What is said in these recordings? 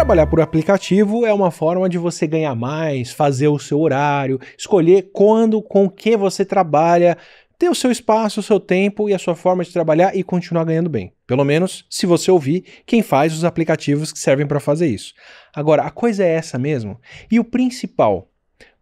Trabalhar por aplicativo é uma forma de você ganhar mais, fazer o seu horário, escolher quando, com o que você trabalha, ter o seu espaço, o seu tempo e a sua forma de trabalhar e continuar ganhando bem. Pelo menos se você ouvir quem faz os aplicativos que servem para fazer isso. Agora, a coisa é essa mesmo? E o principal,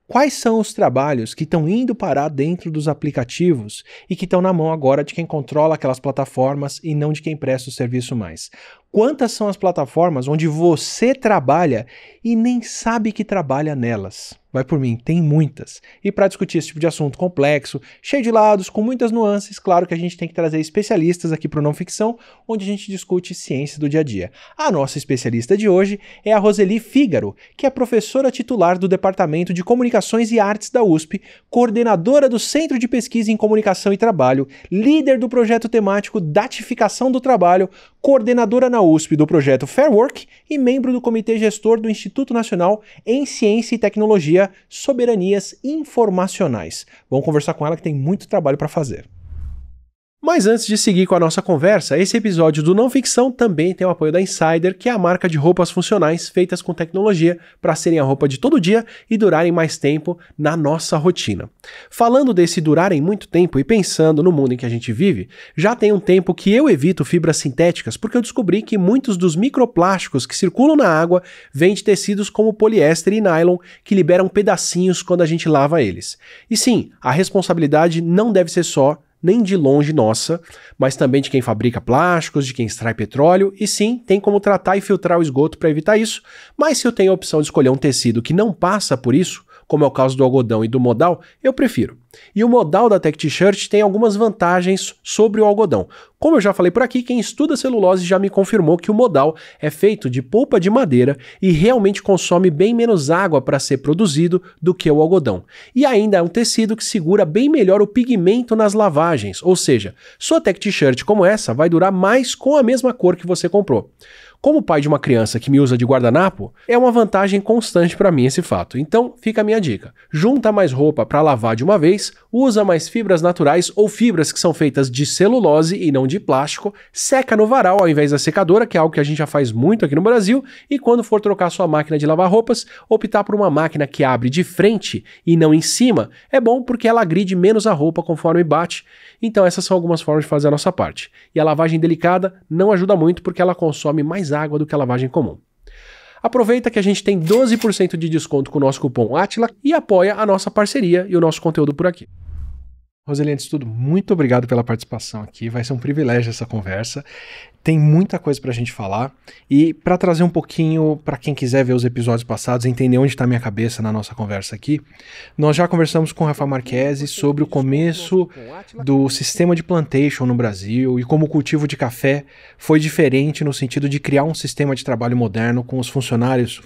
quais são os trabalhos que estão indo parar dentro dos aplicativos e que estão na mão agora de quem controla aquelas plataformas e não de quem presta o serviço mais? Quantas são as plataformas onde você trabalha e nem sabe que trabalha nelas? Vai por mim, tem muitas. E para discutir esse tipo de assunto complexo, cheio de lados, com muitas nuances, claro que a gente tem que trazer especialistas aqui para o Não Ficção, onde a gente discute ciência do dia a dia. A nossa especialista de hoje é a Roseli Fígaro, que é professora titular do Departamento de Comunicações e Artes da USP, coordenadora do Centro de Pesquisa em Comunicação e Trabalho, líder do projeto temático Datificação do Trabalho, coordenadora na USP do projeto Fair Work e membro do Comitê Gestor do Instituto Nacional em Ciência e Tecnologia, Soberanias Informacionais. Vamos conversar com ela que tem muito trabalho para fazer. Mas antes de seguir com a nossa conversa, esse episódio do Não Ficção também tem o apoio da Insider, que é a marca de roupas funcionais feitas com tecnologia para serem a roupa de todo dia e durarem mais tempo na nossa rotina. Falando desse durarem muito tempo e pensando no mundo em que a gente vive, já tem um tempo que eu evito fibras sintéticas porque eu descobri que muitos dos microplásticos que circulam na água vêm de tecidos como poliéster e nylon que liberam pedacinhos quando a gente lava eles. E sim, a responsabilidade não deve ser só nem de longe nossa, mas também de quem fabrica plásticos, de quem extrai petróleo, e sim, tem como tratar e filtrar o esgoto para evitar isso, mas se eu tenho a opção de escolher um tecido que não passa por isso, como é o caso do algodão e do modal, eu prefiro. E o modal da Tech T-Shirt tem algumas vantagens sobre o algodão. Como eu já falei por aqui, quem estuda celulose já me confirmou que o modal é feito de polpa de madeira e realmente consome bem menos água para ser produzido do que o algodão. E ainda é um tecido que segura bem melhor o pigmento nas lavagens, ou seja, sua Tech T-Shirt como essa vai durar mais com a mesma cor que você comprou. Como pai de uma criança que me usa de guardanapo, é uma vantagem constante para mim esse fato. Então, fica a minha dica. Junta mais roupa para lavar de uma vez, usa mais fibras naturais ou fibras que são feitas de celulose e não de plástico, seca no varal ao invés da secadora, que é algo que a gente já faz muito aqui no Brasil, e quando for trocar sua máquina de lavar roupas, optar por uma máquina que abre de frente e não em cima, é bom porque ela agride menos a roupa conforme bate. Então essas são algumas formas de fazer a nossa parte. E a lavagem delicada não ajuda muito porque ela consome mais água do que a lavagem comum. Aproveita que a gente tem 12% de desconto com o nosso cupom ATILA e apoia a nossa parceria e o nosso conteúdo por aqui. Roseli, antes de tudo, muito obrigado pela participação aqui, vai ser um privilégio essa conversa, tem muita coisa pra gente falar e para trazer um pouquinho, para quem quiser ver os episódios passados, entender onde está minha cabeça na nossa conversa aqui, nós já conversamos com o Rafa Marquesi sobre o começo do sistema de plantation no Brasil e como o cultivo de café foi diferente no sentido de criar um sistema de trabalho moderno com os funcionários,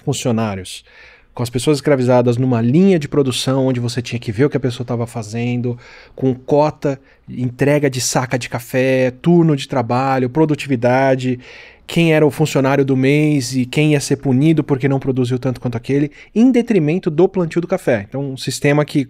com as pessoas escravizadas numa linha de produção onde você tinha que ver o que a pessoa estava fazendo, com cota, entrega de saca de café, turno de trabalho, produtividade, quem era o funcionário do mês e quem ia ser punido porque não produziu tanto quanto aquele, em detrimento do plantio do café. Então, um sistema que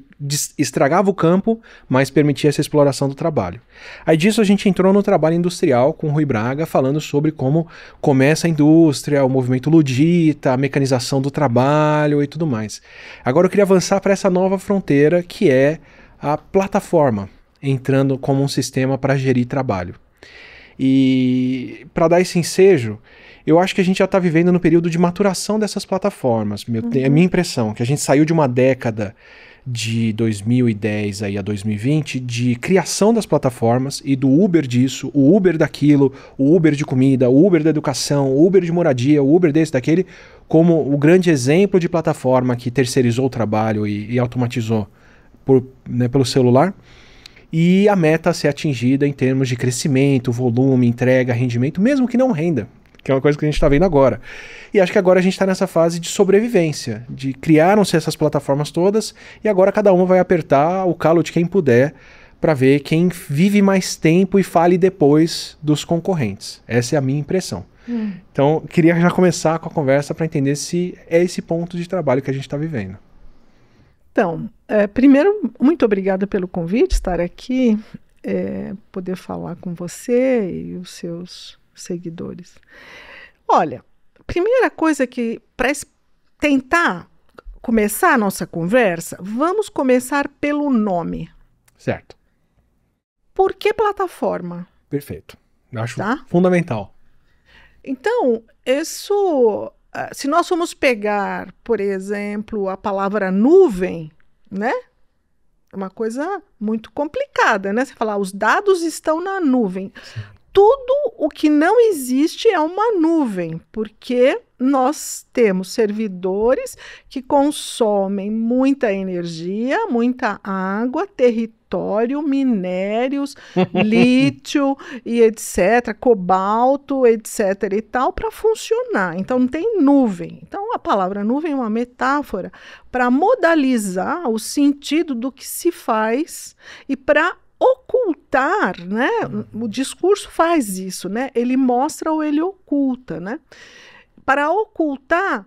estragava o campo, mas permitia essa exploração do trabalho. Aí disso a gente entrou no trabalho industrial com o Rui Braga, falando sobre como começa a indústria, o movimento ludita, a mecanização do trabalho e tudo mais. Agora eu queria avançar para essa nova fronteira que é a plataforma, entrando como um sistema para gerir trabalho. E para dar esse ensejo, eu acho que a gente já está vivendo no período de maturação dessas plataformas. É a minha impressão, que a gente saiu de uma década de 2010 aí a 2020 de criação das plataformas e do Uber disso, o Uber daquilo, o Uber de comida, o Uber da educação, o Uber de moradia, o Uber desse, daquele, como o grande exemplo de plataforma que terceirizou o trabalho e automatizou pelo celular. E a meta a ser atingida em termos de crescimento, volume, entrega, rendimento, mesmo que não renda, que é uma coisa que a gente está vendo agora. E acho que agora a gente está nessa fase de sobrevivência, de criaram-se essas plataformas todas e agora cada uma vai apertar o calo de quem puder para ver quem vive mais tempo e fale depois dos concorrentes. Essa é a minha impressão. Então, queria já começar com a conversa para entender se é esse ponto de trabalho que a gente está vivendo. Então, primeiro, muito obrigada pelo convite, estar aqui, poder falar com você e os seus seguidores. Olha, primeira coisa que, para tentar começar a nossa conversa, vamos começar pelo nome. Certo. Por que plataforma? Perfeito. Eu acho fundamental. Então, isso, se nós formos pegar, por exemplo, a palavra nuvem, né? É uma coisa muito complicada, né? Você falar, os dados estão na nuvem. Sim. Tudo o que não existe é uma nuvem, porque nós temos servidores que consomem muita energia, muita água, território, minérios, lítio e etc., cobalto, etc. e tal, para funcionar. Então, não tem nuvem. Então, a palavra nuvem é uma metáfora para modalizar o sentido do que se faz e para ocultar, né? O discurso faz isso, né? Ele mostra ou ele oculta, né? Para ocultar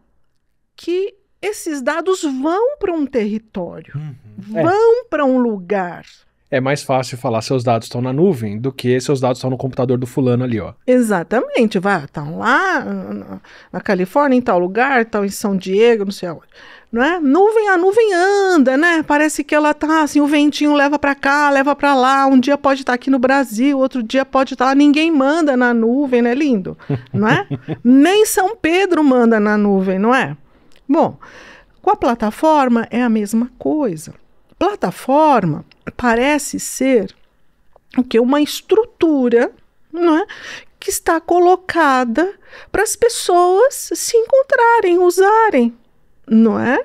que esses dados vão para um território, vão para um lugar. É mais fácil falar seus dados estão na nuvem do que seus dados estão no computador do fulano ali, ó. Exatamente, estão lá na Califórnia, em tal lugar, estão em São Diego, não sei aonde. Não é? A nuvem anda, né? Parece que ela tá assim, o ventinho leva para cá, leva para lá, um dia pode estar aqui no Brasil, outro dia pode estar lá, ninguém manda na nuvem, né? Lindo, não é? Nem São Pedro manda na nuvem, não é? Bom, com a plataforma é a mesma coisa. Plataforma parece ser o que? Uma estrutura, não é? Que está colocada para as pessoas se encontrarem, usarem. Não é?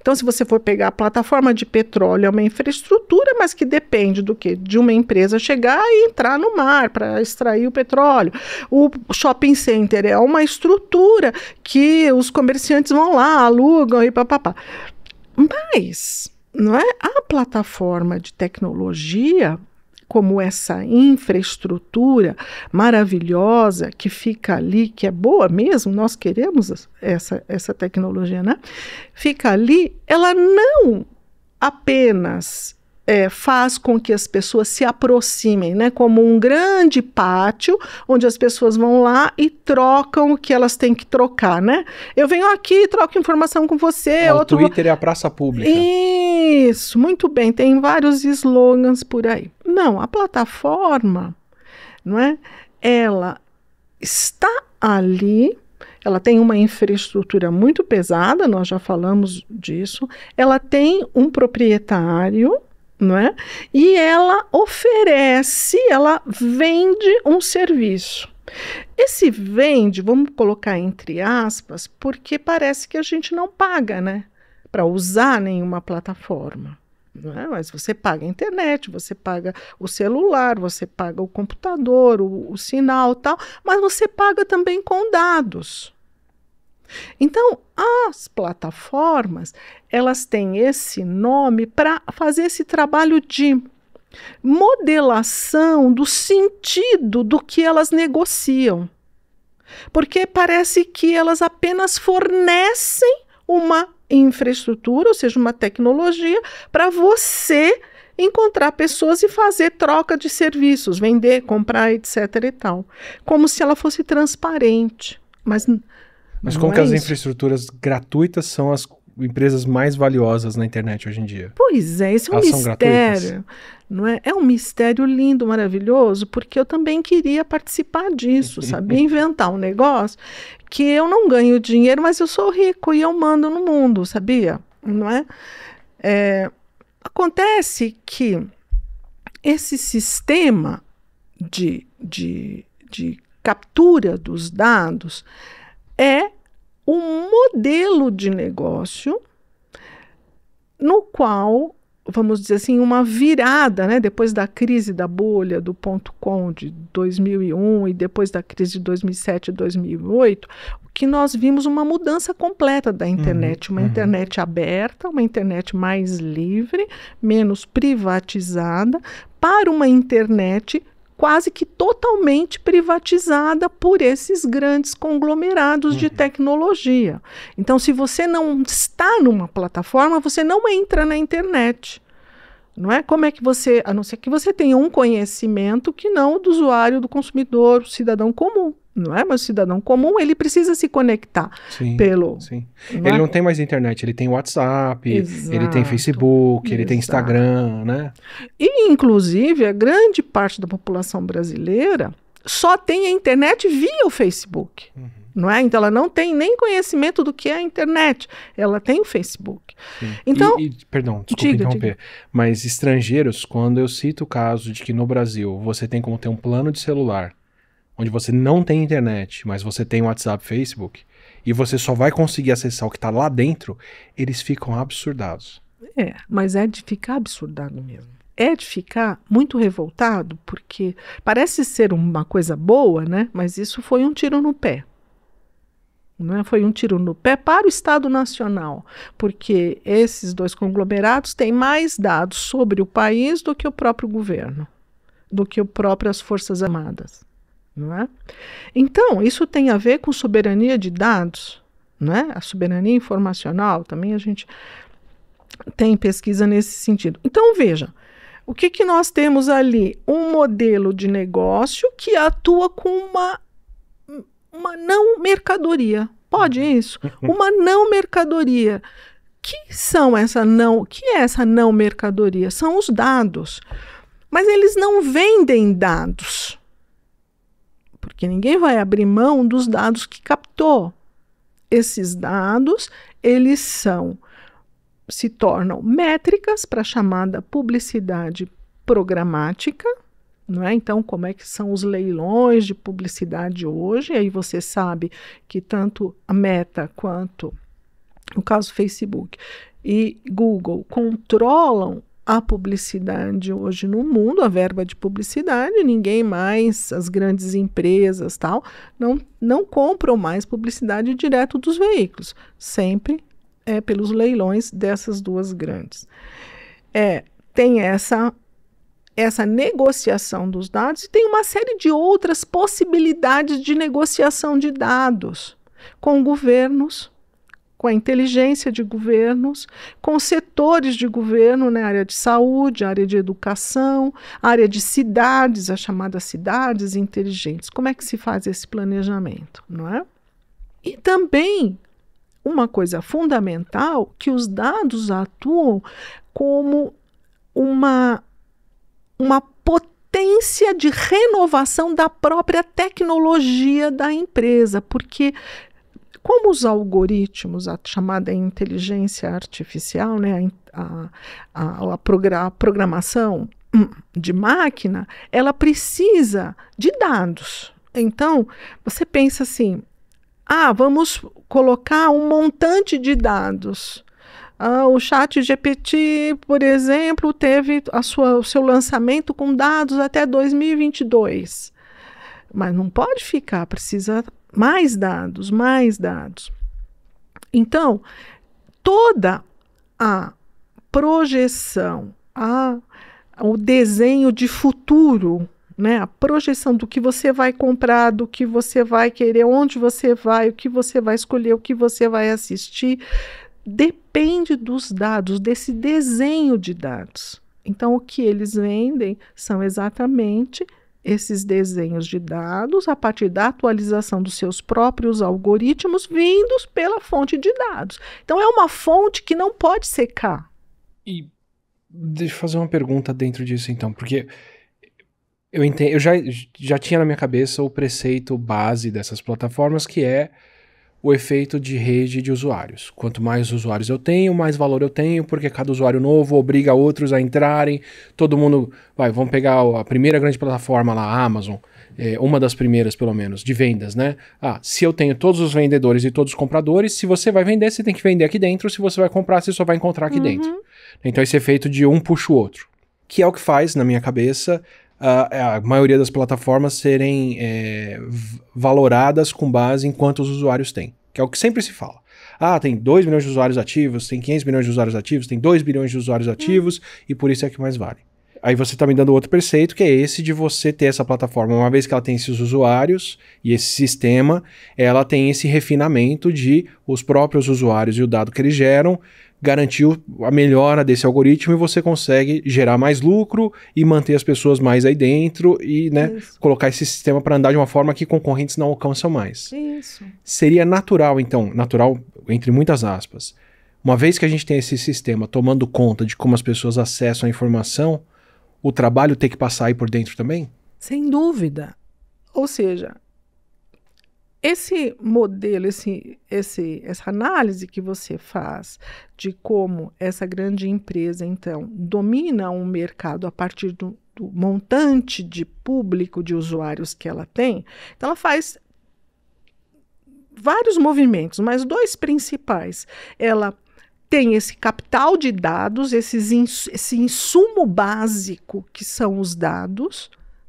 Então, se você for pegar a plataforma de petróleo, é uma infraestrutura, mas que depende do quê? De uma empresa chegar e entrar no mar para extrair o petróleo. O shopping center é uma estrutura que os comerciantes vão lá, alugam e papapá. Mas, não é? A plataforma de tecnologia, como essa infraestrutura maravilhosa que fica ali, que é boa mesmo, nós queremos essa tecnologia, né? Fica ali, ela não apenas faz com que as pessoas se aproximem, né? Como um grande pátio, onde as pessoas vão lá e trocam o que elas têm que trocar, né? Eu venho aqui e troco informação com você. O Twitter é a praça pública. Isso, muito bem, tem vários slogans por aí. Não, a plataforma, não é? Ela está ali, ela tem uma infraestrutura muito pesada, nós já falamos disso, ela tem um proprietário, não é? E ela oferece, ela vende um serviço. Esse vende, vamos colocar entre aspas, porque parece que a gente não paga, né? Para usar nenhuma plataforma. Não é? Mas você paga a internet, você paga o celular, você paga o computador, o sinal e tal, mas você paga também com dados. Então, as plataformas, elas têm esse nome para fazer esse trabalho de modelação do sentido do que elas negociam. Porque parece que elas apenas fornecem uma infraestrutura, ou seja, uma tecnologia, para você encontrar pessoas e fazer troca de serviços, vender, comprar, etc. e tal. Como se ela fosse transparente. Mas como que as infraestruturas gratuitas são as empresas mais valiosas na internet hoje em dia? Pois é, esse é um mistério, não é? É um mistério lindo, maravilhoso, porque eu também queria participar disso, sabia? Inventar um negócio que eu não ganho dinheiro, mas eu sou rico e eu mando no mundo, sabia? Não é? Acontece que esse sistema de captura dos dados é um modelo de negócio no qual, vamos dizer assim, uma virada, né, depois da crise da bolha do .com de 2001 e depois da crise de 2007 e 2008, que nós vimos uma mudança completa da internet, uma internet aberta, uma internet mais livre, menos privatizada, para uma internet quase que totalmente privatizada por esses grandes conglomerados de tecnologia. Então, se você não está numa plataforma, você não entra na internet. Não é? Como é que a não ser que você tenha um conhecimento que não o do usuário, do consumidor, o cidadão comum. não é? Mas o cidadão comum, ele precisa se conectar pelo... Sim. Ele não tem mais internet, ele tem WhatsApp, ele tem Facebook, ele tem Instagram, né? E, inclusive, a grande parte da população brasileira só tem a internet via o Facebook, não é? Então, ela não tem nem conhecimento do que é a internet, ela tem o Facebook. Sim. Então, perdão, desculpa interromper, mas estrangeiros, quando eu cito o caso de que no Brasil você tem como ter um plano de celular onde você não tem internet, mas você tem WhatsApp, Facebook, e você só vai conseguir acessar o que está lá dentro, eles ficam absurdados. Mas é de ficar absurdado mesmo. É de ficar muito revoltado, porque parece ser uma coisa boa, né? Mas isso foi um tiro no pé. Não é? Foi um tiro no pé para o Estado Nacional, porque esses dois conglomerados têm mais dados sobre o país do que o próprio governo, do que as próprias Forças Armadas. Não é? Então, isso tem a ver com soberania de dados, não é? A soberania informacional, também a gente tem pesquisa nesse sentido. Então, veja, o que nós temos ali? Um modelo de negócio que atua com uma não mercadoria. Pode isso? Uma não mercadoria. Que é essa não mercadoria? São os dados. Mas eles não vendem dados. Porque ninguém vai abrir mão dos dados que captou. Esses dados, eles se tornam métricas para a chamada publicidade programática, não é? Então, como é que são os leilões de publicidade hoje? Aí você sabe que tanto a Meta quanto, no caso, Facebook e Google controlam a publicidade hoje no mundo, a verba de publicidade, ninguém mais, as grandes empresas tal, não compram mais publicidade direto dos veículos, sempre é pelos leilões dessas duas grandes. Tem essa negociação dos dados e tem uma série de outras possibilidades de negociação de dados com governos, com a inteligência de governos, com setores de governo, né, área de saúde, área de educação, área de cidades, as chamadas cidades inteligentes. Como é que se faz esse planejamento, não é? E também uma coisa fundamental, que os dados atuam como uma potência de renovação da própria tecnologia da empresa, porque como os algoritmos, a chamada inteligência artificial, né, a programação de máquina, ela precisa de dados. Então, você pensa assim, vamos colocar um montante de dados. O ChatGPT, por exemplo, teve o seu lançamento com dados até 2022. Mas não pode ficar, precisa mais dados, mais dados. Então, toda a projeção, o desenho de futuro, né, a projeção do que você vai comprar, do que você vai querer, onde você vai, o que você vai escolher, o que você vai assistir, depende dos dados, desse desenho de dados. Então, o que eles vendem são exatamente esses desenhos de dados a partir da atualização dos seus próprios algoritmos vindos pela fonte de dados. Então, é uma fonte que não pode secar. E deixa eu fazer uma pergunta dentro disso, então, porque eu entendo, eu já tinha na minha cabeça o preceito base dessas plataformas, que é o efeito de rede de usuários. Quanto mais usuários eu tenho, mais valor eu tenho, porque cada usuário novo obriga outros a entrarem, todo mundo... vamos pegar a primeira grande plataforma lá, a Amazon, uma das primeiras, pelo menos, de vendas, né? Se eu tenho todos os vendedores e todos os compradores, se você vai vender, você tem que vender aqui dentro, se você vai comprar, você só vai encontrar aqui dentro. Então, esse efeito de um puxa o outro, que é o que faz, na minha cabeça, a maioria das plataformas serem valoradas com base em quantos usuários tem, que é o que sempre se fala. Tem 2 milhões de usuários ativos, tem 500 milhões de usuários ativos, tem 2 bilhões de usuários ativos, e por isso é que mais vale. Aí você está me dando outro preceito, que é esse de você ter essa plataforma, uma vez que ela tem esses usuários e esse sistema, ela tem esse refinamento de os próprios usuários e o dado que eles geram garantiu a melhora desse algoritmo e você consegue gerar mais lucro e manter as pessoas mais aí dentro e, né, colocar esse sistema para andar de uma forma que concorrentes não alcançam mais. Isso. Seria natural, então, natural entre muitas aspas, uma vez que a gente tem esse sistema tomando conta de como as pessoas acessam a informação, o trabalho tem que passar aí por dentro também? Sem dúvida. Ou seja, esse modelo, essa análise que você faz de como essa grande empresa, então, domina um mercado a partir do montante de público, de usuários que ela tem, então ela faz vários movimentos, mas 2 principais. Ela tem esse capital de dados, esse insumo básico que são os dados,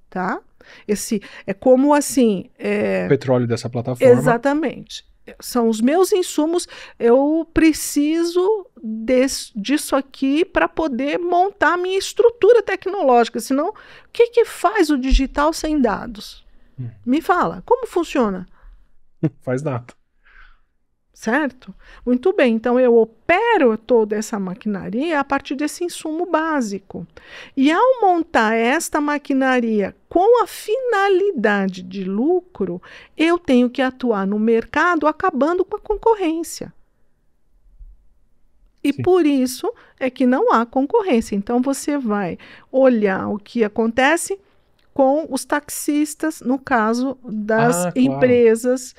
tá? É como assim... O petróleo dessa plataforma. Exatamente. São os meus insumos, eu preciso disso aqui para poder montar a minha estrutura tecnológica, senão o que faz o digital sem dados? Me fala, como funciona? Faz nada. Certo? Muito bem, então eu opero toda essa maquinaria a partir desse insumo básico. E ao montar esta maquinaria com a finalidade de lucro, eu tenho que atuar no mercado acabando com a concorrência. E Sim. Por isso é que não há concorrência. Então você vai olhar o que acontece com os taxistas, no caso das empresas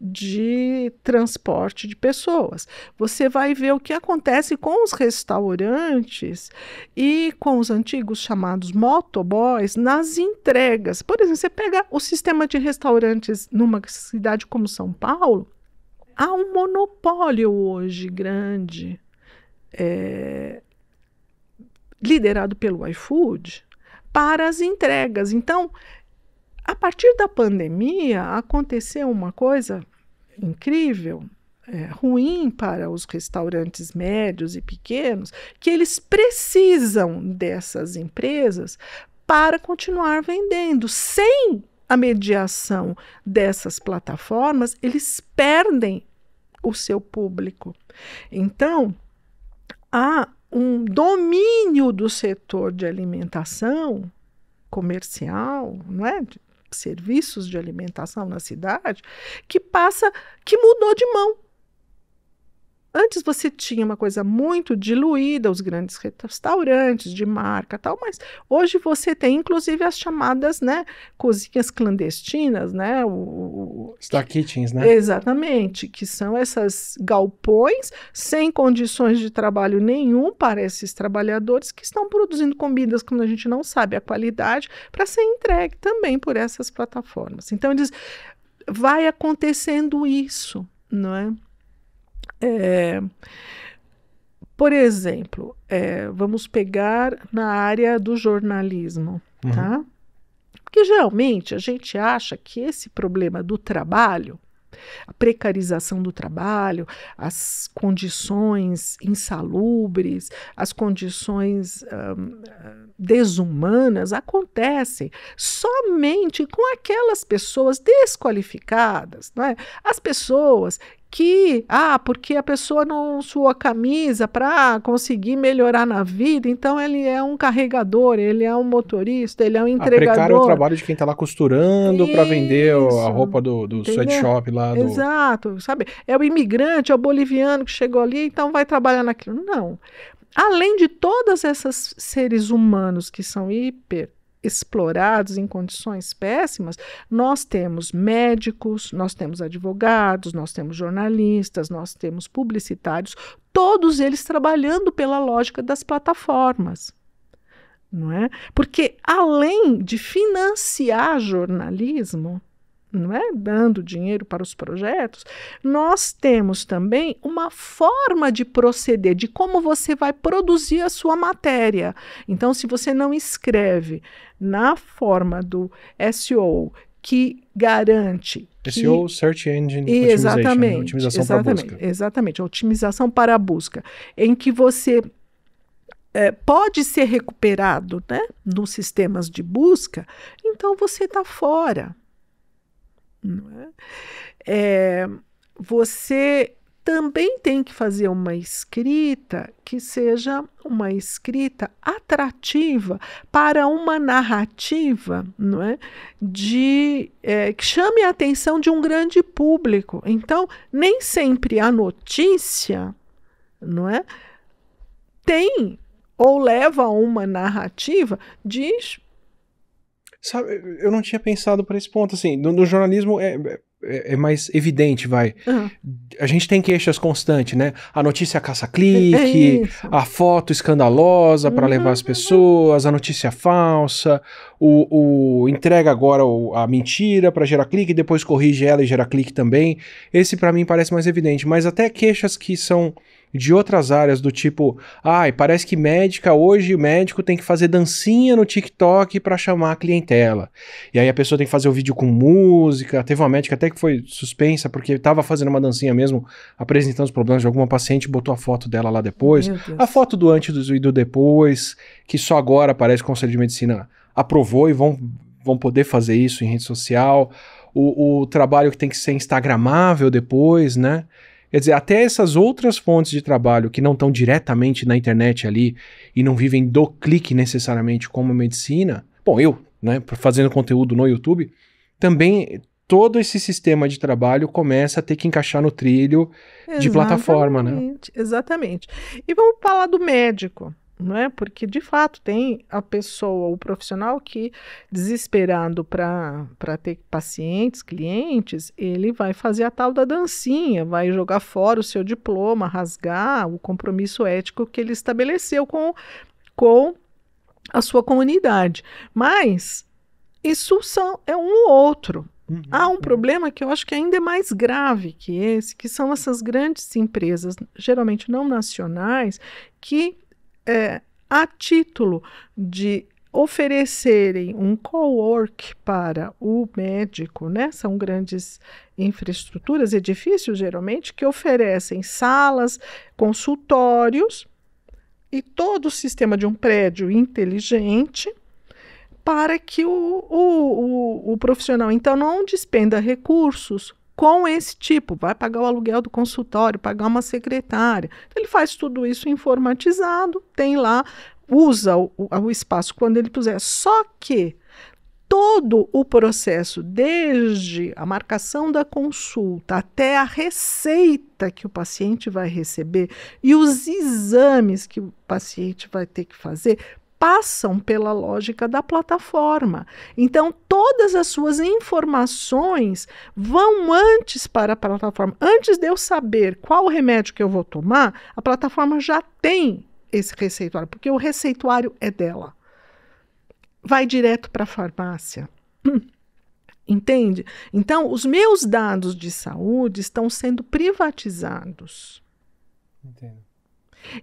de transporte de pessoas. Você vai ver o que acontece com os restaurantes e com os antigos chamados motoboys nas entregas. Por exemplo, você pega o sistema de restaurantes numa cidade como São Paulo, há um monopólio hoje grande, liderado pelo iFood, para as entregas. Então, a partir da pandemia, aconteceu uma coisa incrível, ruim para os restaurantes médios e pequenos, que eles precisam dessas empresas para continuar vendendo. Sem a mediação dessas plataformas, eles perdem o seu público. Então, há um domínio do setor de alimentação comercial, não é? Serviços de alimentação na cidade, que mudou de mão. Antes você tinha uma coisa muito diluída, os grandes restaurantes de marca, tal, mas hoje você tem inclusive as chamadas, né, cozinhas clandestinas, né, Dark Kitchens, né? Exatamente, que são essas galpões sem condições de trabalho nenhum para esses trabalhadores que estão produzindo comidas quando a gente não sabe a qualidade para ser entregue também por essas plataformas. Então vai acontecendo isso, não é? Por exemplo, vamos pegar na área do jornalismo, tá? Porque geralmente a gente acha que esse problema do trabalho, a precarização do trabalho, as condições insalubres, as condições desumanas acontecem somente com aquelas pessoas desqualificadas, não é? As pessoas que, porque a pessoa não suou a camisa para conseguir melhorar na vida, então ele é um carregador, ele é um motorista, ele é um entregador. Precário é o trabalho de quem está lá costurando para vender a roupa do sweatshop lá. Exato, sabe? É o imigrante, é o boliviano que chegou ali, então vai trabalhar naquilo. Não. Além de todos esses seres humanos que são explorados em condições péssimas, nós temos médicos, nós temos advogados, nós temos jornalistas, nós temos publicitários, todos eles trabalhando pela lógica das plataformas, não é? Porque além de financiar jornalismo, não é? Dando dinheiro para os projetos, nós temos também uma forma de proceder, de como você vai produzir a sua matéria. Então, se você não escreve na forma do SEO, que garante... SEO, Search Engine Optimization, né? Otimização para a busca. Exatamente, otimização para a busca, em que você... pode ser recuperado, né, nos sistemas de busca, então você está fora. Não é? Você também tem que fazer uma escrita que seja uma escrita atrativa para uma narrativa, não é? Que chame a atenção de um grande público. Então, nem sempre a notícia, não é, tem ou leva a uma narrativa de... Sabe, eu não tinha pensado por esse ponto, assim, no jornalismo é mais evidente, vai. A gente tem queixas constantes, né? A notícia caça-clique, a foto escandalosa para levar as pessoas, a notícia falsa, o entrega agora a mentira para gerar clique, depois corrige ela e gera clique também. Esse para mim parece mais evidente, mas até queixas que são de outras áreas, do tipo, parece que hoje o médico tem que fazer dancinha no TikTok para chamar a clientela. E aí a pessoa tem que fazer o vídeo com música. Teve uma médica até que foi suspensa porque estava fazendo uma dancinha mesmo, apresentando os problemas de alguma paciente, botou a foto dela lá depois. A foto do antes e do depois, que só agora parece que o Conselho de Medicina aprovou e vão poder fazer isso em rede social. O trabalho que tem que ser instagramável depois, né? Quer dizer, até essas outras fontes de trabalho que não estão diretamente na internet ali e não vivem do clique necessariamente como a medicina, bom, eu, né, fazendo conteúdo no YouTube, também todo esse sistema de trabalho começa a ter que encaixar no trilho de plataforma, né? Exatamente. E vamos falar do médico, não é? Porque, de fato, tem a pessoa, o profissional que, desesperado para ter pacientes, clientes, ele vai fazer a tal da dancinha, vai jogar fora o seu diploma, rasgar o compromisso ético que ele estabeleceu com a sua comunidade. Mas isso é um ou outro. Há um problema que eu acho que ainda é mais grave que esse, que são essas grandes empresas, geralmente não nacionais, que a título de oferecerem um cowork para o médico, né? São grandes infraestruturas, edifícios geralmente, que oferecem salas, consultórios e todo o sistema de um prédio inteligente para que o profissional, então, não despenda recursos com esse tipo, vai pagar o aluguel do consultório, pagar uma secretária. Ele faz tudo isso informatizado, tem lá, usa o espaço quando ele puser. Só que todo o processo, desde a marcação da consulta até a receita que o paciente vai receber e os exames que o paciente vai ter que fazer, passam pela lógica da plataforma. Então, todas as suas informações vão antes para a plataforma. Antes de eu saber qual remédio que eu vou tomar, a plataforma já tem esse receituário, porque o receituário é dela. Vai direto para a farmácia. Entende? Então, os meus dados de saúde estão sendo privatizados. Entendo.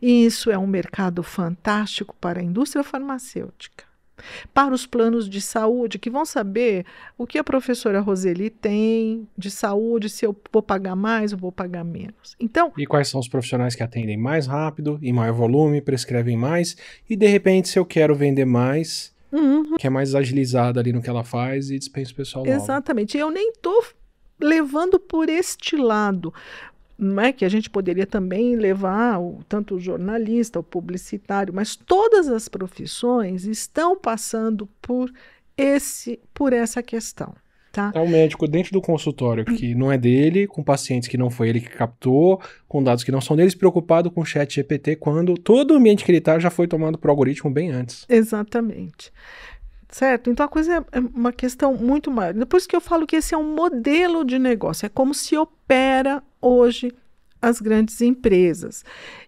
E isso é um mercado fantástico para a indústria farmacêutica, para os planos de saúde, que vão saber o que a professora Roseli tem de saúde, se eu vou pagar mais ou vou pagar menos. Então, e quais são os profissionais que atendem mais rápido, em maior volume, prescrevem mais, e de repente, se eu quero vender mais, que é mais agilizada ali no que ela faz e dispensa o pessoal logo. Exatamente. Eu nem estou levando por este lado. Não é que a gente poderia também levar tanto o jornalista, o publicitário, mas todas as profissões estão passando por essa questão. Tá? Tá um médico dentro do consultório que não é dele, com pacientes que não foi ele que captou, com dados que não são deles, preocupado com o chat GPT, quando todo o ambiente que ele está já foi tomado por algoritmo bem antes. Exatamente. Certo? Então a coisa é uma questão muito maior. Depois que eu falo que esse é um modelo de negócio, é como se opera hoje as grandes empresas.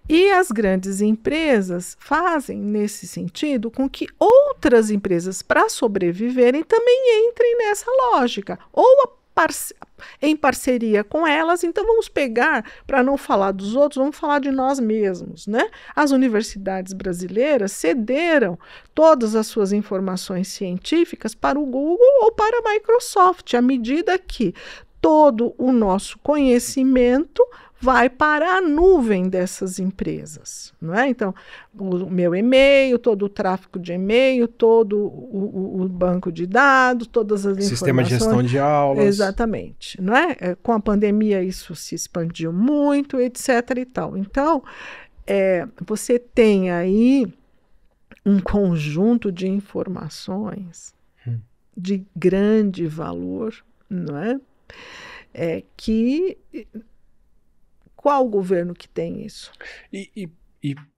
E as grandes empresas fazem, nesse sentido, com que outras empresas, para sobreviverem, também entrem nessa lógica. Ou em parceria com elas. Então vamos pegar, para não falar dos outros, vamos falar de nós mesmos, né? As universidades brasileiras cederam todas as suas informações científicas para o Google ou para a Microsoft, à medida que todo o nosso conhecimento vai para a nuvem dessas empresas, não é? Então, o meu e-mail, todo o tráfego de e-mail, todo o banco de dados, todas as Sistema informações. de gestão de aulas. Exatamente, não é? Com a pandemia isso se expandiu muito, etc. e tal. Então, você tem aí um conjunto de informações de grande valor, não é? Qual governo que tem isso? E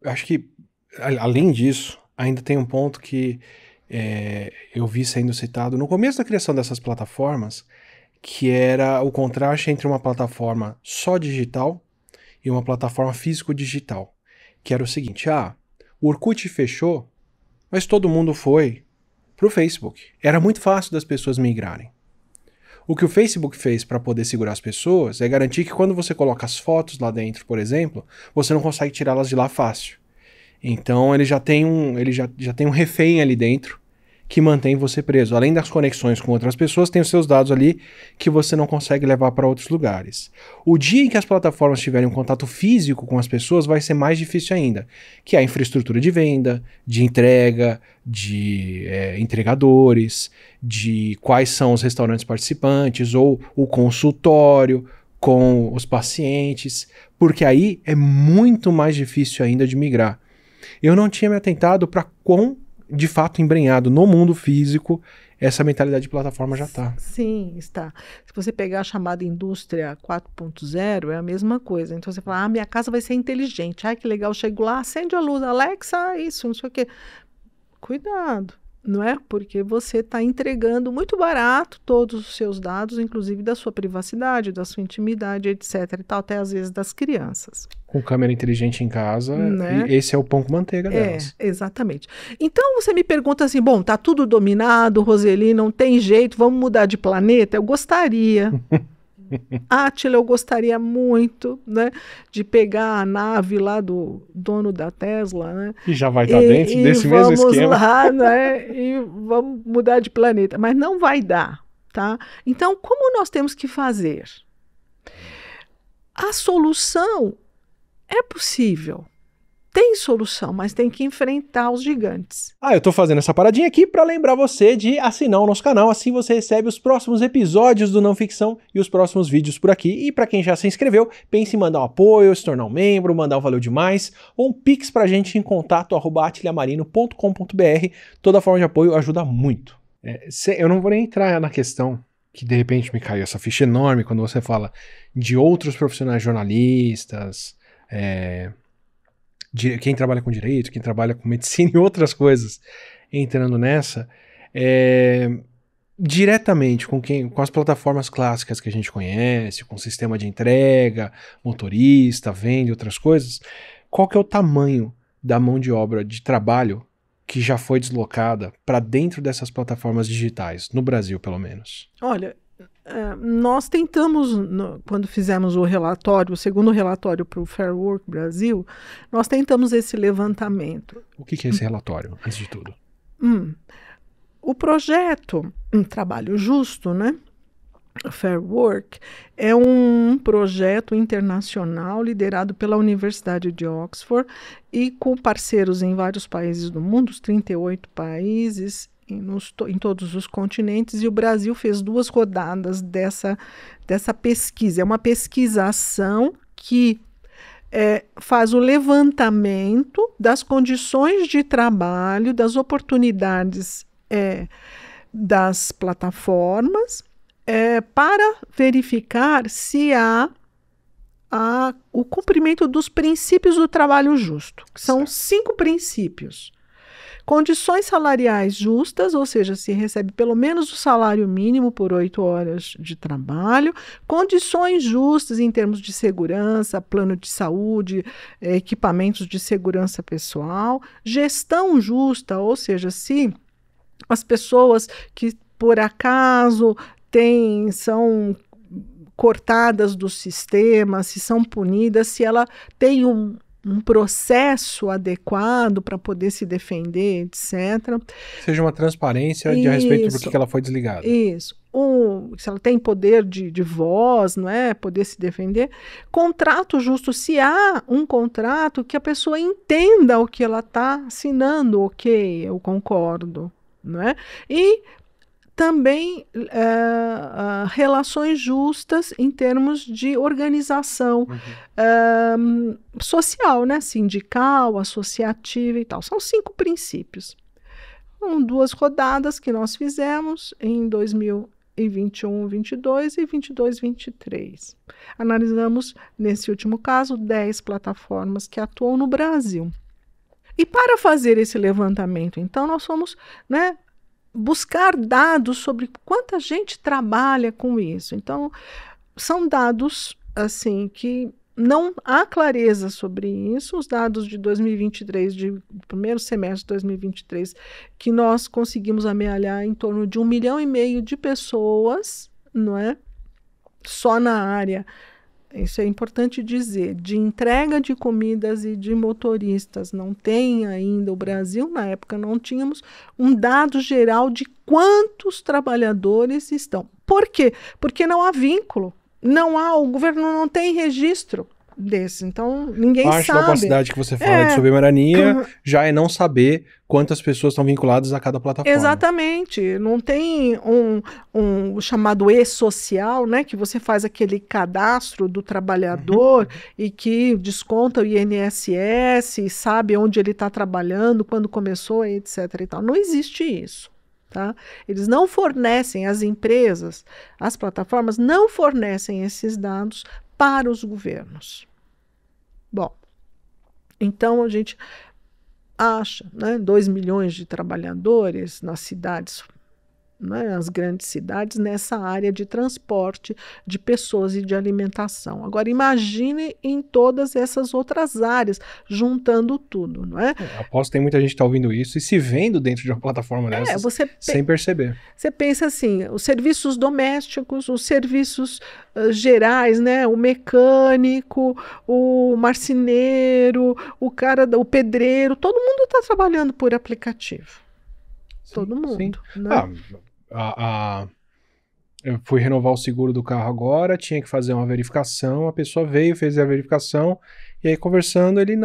acho que, além disso, ainda tem um ponto que eu vi sendo citado no começo da criação dessas plataformas, que era o contraste entre uma plataforma só digital e uma plataforma físico-digital, que era o seguinte, o Orkut fechou, mas todo mundo foi pro Facebook. Era muito fácil das pessoas migrarem. O que o Facebook fez para poder segurar as pessoas é garantir que quando você coloca as fotos lá dentro, por exemplo, você não consegue tirá-las de lá fácil. Então ele já tem um refém ali dentro que mantém você preso. Além das conexões com outras pessoas, tem os seus dados ali que você não consegue levar para outros lugares. O dia em que as plataformas tiverem um contato físico com as pessoas vai ser mais difícil ainda, que é a infraestrutura de venda, de entrega, de entregadores, de quais são os restaurantes participantes ou o consultório com os pacientes, porque aí é muito mais difícil ainda de migrar. Eu não tinha me atentado para quão de fato embrenhado no mundo físico essa mentalidade de plataforma já está. Sim, está. Se você pegar a chamada indústria 4.0, é a mesma coisa. Então você fala, minha casa vai ser inteligente. Ai, que legal, eu chego lá, acende a luz, Alexa, isso, não sei o quê. Cuidado, não é? Porque você está entregando muito barato todos os seus dados, inclusive da sua privacidade, da sua intimidade, etc. e tal, até às vezes das crianças. Com câmera inteligente em casa, né? Esse é o pão com manteiga delas. Exatamente. Então você me pergunta assim, bom, tá tudo dominado, Roseli, não tem jeito, vamos mudar de planeta? Eu gostaria. Átila, eu gostaria muito, né, de pegar a nave lá do dono da Tesla, né? E já vai estar dentro desse mesmo esquema. Vamos lá, né, e vamos mudar de planeta. Mas não vai dar, tá? Então, como nós temos que fazer? A solução é possível. Tem solução, mas tem que enfrentar os gigantes. Eu tô fazendo essa paradinha aqui para lembrar você de assinar o nosso canal, assim você recebe os próximos episódios do Não Ficção e os próximos vídeos por aqui. E para quem já se inscreveu, pense em mandar um apoio, se tornar um membro, mandar um valeu demais, ou um pix pra gente em contato@atiliamarino.com.br. Toda forma de apoio ajuda muito. Eu não vou nem entrar na questão que de repente me caiu essa ficha enorme quando você fala de outros profissionais jornalistas, quem trabalha com direito, quem trabalha com medicina e outras coisas entrando nessa, diretamente com as plataformas clássicas que a gente conhece, com sistema de entrega, motorista, venda e outras coisas, qual que é o tamanho da mão de obra de trabalho que já foi deslocada para dentro dessas plataformas digitais, no Brasil pelo menos? Olha, nós tentamos, quando fizemos o segundo relatório para o Fair Work Brasil, nós tentamos esse levantamento. O que é esse relatório, antes de tudo? O projeto Trabalho Justo, né? Fair Work, é um projeto internacional liderado pela Universidade de Oxford e com parceiros em vários países do mundo, os 38 países, em todos os continentes, e o Brasil fez 2 rodadas dessa pesquisa. É uma pesquisação que faz o levantamento das condições de trabalho, das oportunidades das plataformas, para verificar se há o cumprimento dos princípios do trabalho justo, que são 5 princípios. Condições salariais justas, ou seja, se recebe pelo menos o salário mínimo por 8 horas de trabalho. Condições justas em termos de segurança, plano de saúde, equipamentos de segurança pessoal. Gestão justa, ou seja, se as pessoas que por acaso são cortadas do sistema, se são punidas, se ela tem um processo adequado para poder se defender, etc. Seja uma transparência a respeito do que ela foi desligada. Isso. Se ela tem poder de voz, não é? Poder se defender. Contrato justo, se há um contrato que a pessoa entenda o que ela está assinando, ok, eu concordo, não é? E também relações justas em termos de organização social, né? Sindical, associativa e tal. São 5 princípios. São 2 rodadas que nós fizemos em 2021, 22 e 22, 23. Analisamos, nesse último caso, 10 plataformas que atuam no Brasil. E para fazer esse levantamento, então, nós fomos, né, buscar dados sobre quanta gente trabalha com isso. Então, são dados assim que não há clareza sobre isso. Os dados de 2023, de primeiro semestre de 2023, que nós conseguimos amealhar em torno de 1,5 milhão de pessoas, não é? Só na área, isso é importante dizer, de entrega de comidas e de motoristas. Não tem ainda, o Brasil, na época, não tínhamos um dado geral de quantos trabalhadores estão. Por quê? Porque não há vínculo. O governo não tem registro desse, então ninguém Parte sabe. da opacidade que você fala de soberania já é não saber quantas pessoas estão vinculadas a cada plataforma. Exatamente, não tem um chamado e-social, né, que você faz aquele cadastro do trabalhador e que desconta o INSS e sabe onde ele está trabalhando, quando começou, etc. e tal. Não existe isso. Tá? Eles não fornecem, as empresas, as plataformas não fornecem esses dados para os governos. Bom, então a gente acha, né, 2 milhões de trabalhadores nas cidades, né, as grandes cidades, nessa área de transporte de pessoas e de alimentação. Agora, imagine em todas essas outras áreas, juntando tudo, não é? Aposto que tem muita gente que está ouvindo isso e se vendo dentro de uma plataforma dessas, sem perceber. Você pensa assim, os serviços domésticos, os serviços gerais, né? O mecânico, o marceneiro, o pedreiro, todo mundo está trabalhando por aplicativo. Todo mundo. Né? Eu fui renovar o seguro do carro agora, tinha que fazer uma verificação, a pessoa veio, fez a verificação, e aí conversando, ele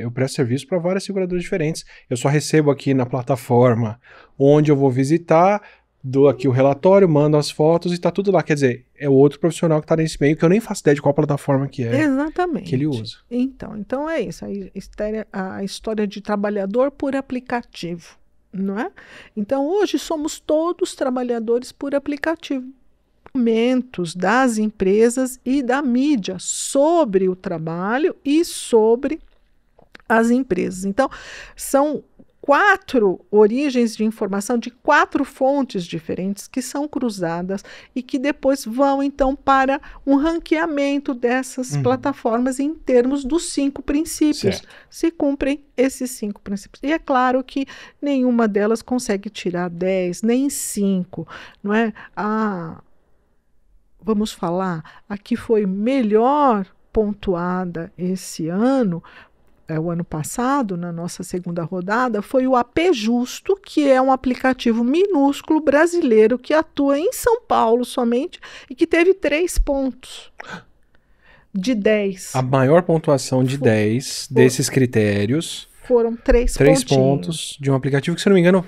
eu presto serviço para várias seguradoras diferentes, eu só recebo aqui na plataforma onde eu vou visitar, dou aqui o relatório, mando as fotos e tá tudo lá, quer dizer, é o outro profissional que tá nesse meio, que eu nem faço ideia de qual plataforma que é. Exatamente. Que ele usa. Então é isso, a história de trabalhador por aplicativo. Não é? Então, hoje somos todos trabalhadores por aplicativo. Documentos das empresas e da mídia sobre o trabalho e sobre as empresas. Então, são 4 origens de informação de 4 fontes diferentes que são cruzadas e que depois vão, então, para um ranqueamento dessas plataformas em termos dos 5 princípios. Certo. Se cumprem esses 5 princípios. E é claro que nenhuma delas consegue tirar 10, nem 5, não é? Vamos falar, a que foi melhor pontuada esse ano, o ano passado, na nossa segunda rodada, foi o AP Justo, que é um aplicativo minúsculo brasileiro que atua em São Paulo somente e que teve 3 pontos de 10. A maior pontuação de 10 desses critérios foram 3 pontos de um aplicativo que, se eu não me engano,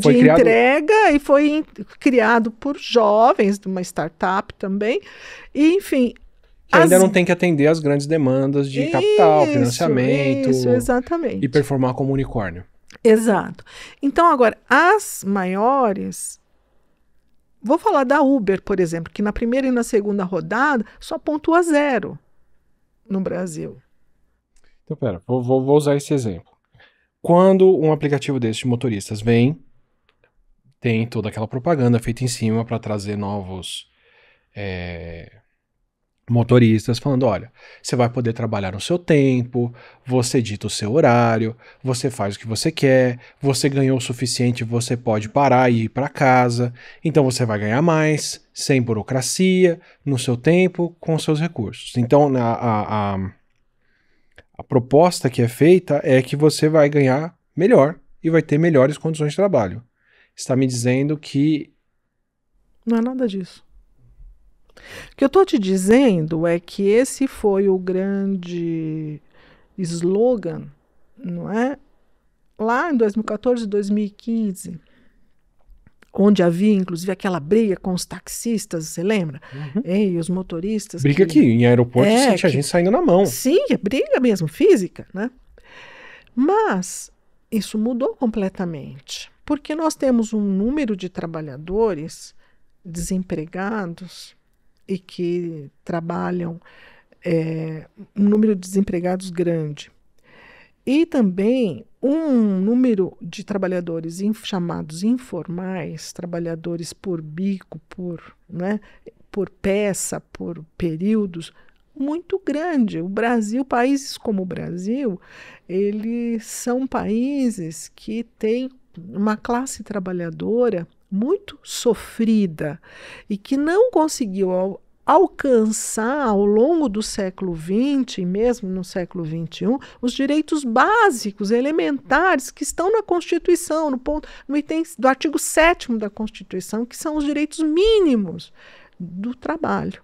foi de criado... entrega e foi criado por jovens, de uma startup também, e, enfim... Que ainda não tem que atender às grandes demandas de capital, financiamento. Isso, exatamente. E performar como unicórnio. Exato. Então, agora, as maiores... Vou falar da Uber, por exemplo, que na primeira e na segunda rodada só pontua 0 no Brasil. Então, pera, vou usar esse exemplo. Quando um aplicativo desses de motoristas vem, tem toda aquela propaganda feita em cima para trazer novos... motoristas falando, olha, você vai poder trabalhar no seu tempo, você dita o seu horário, você faz o que você quer, você ganhou o suficiente, você pode parar e ir para casa, então você vai ganhar mais, sem burocracia, no seu tempo, com seus recursos. Então, A proposta que é feita é que você vai ganhar melhor e vai ter melhores condições de trabalho. Está me dizendo que... Não é nada disso. O que eu estou te dizendo é que esse foi o grande slogan, não é? Lá em 2014, 2015, onde havia, inclusive, aquela briga com os taxistas, você lembra? E os motoristas. Briga aqui, em aeroporto você tinha gente saindo na mão. Sim, é briga mesmo, física, né? Mas isso mudou completamente, porque nós temos um número de trabalhadores desempregados e que trabalham, um número de desempregados grande. E também um número de trabalhadores chamados informais, trabalhadores por bico, por peça, por períodos, muito grande. O Brasil, países como o Brasil, eles são países que têm uma classe trabalhadora muito sofrida e que não conseguiu alcançar ao longo do século XX e mesmo no século XXI os direitos básicos, elementares, que estão na Constituição, no item do artigo 7º da Constituição, que são os direitos mínimos do trabalho.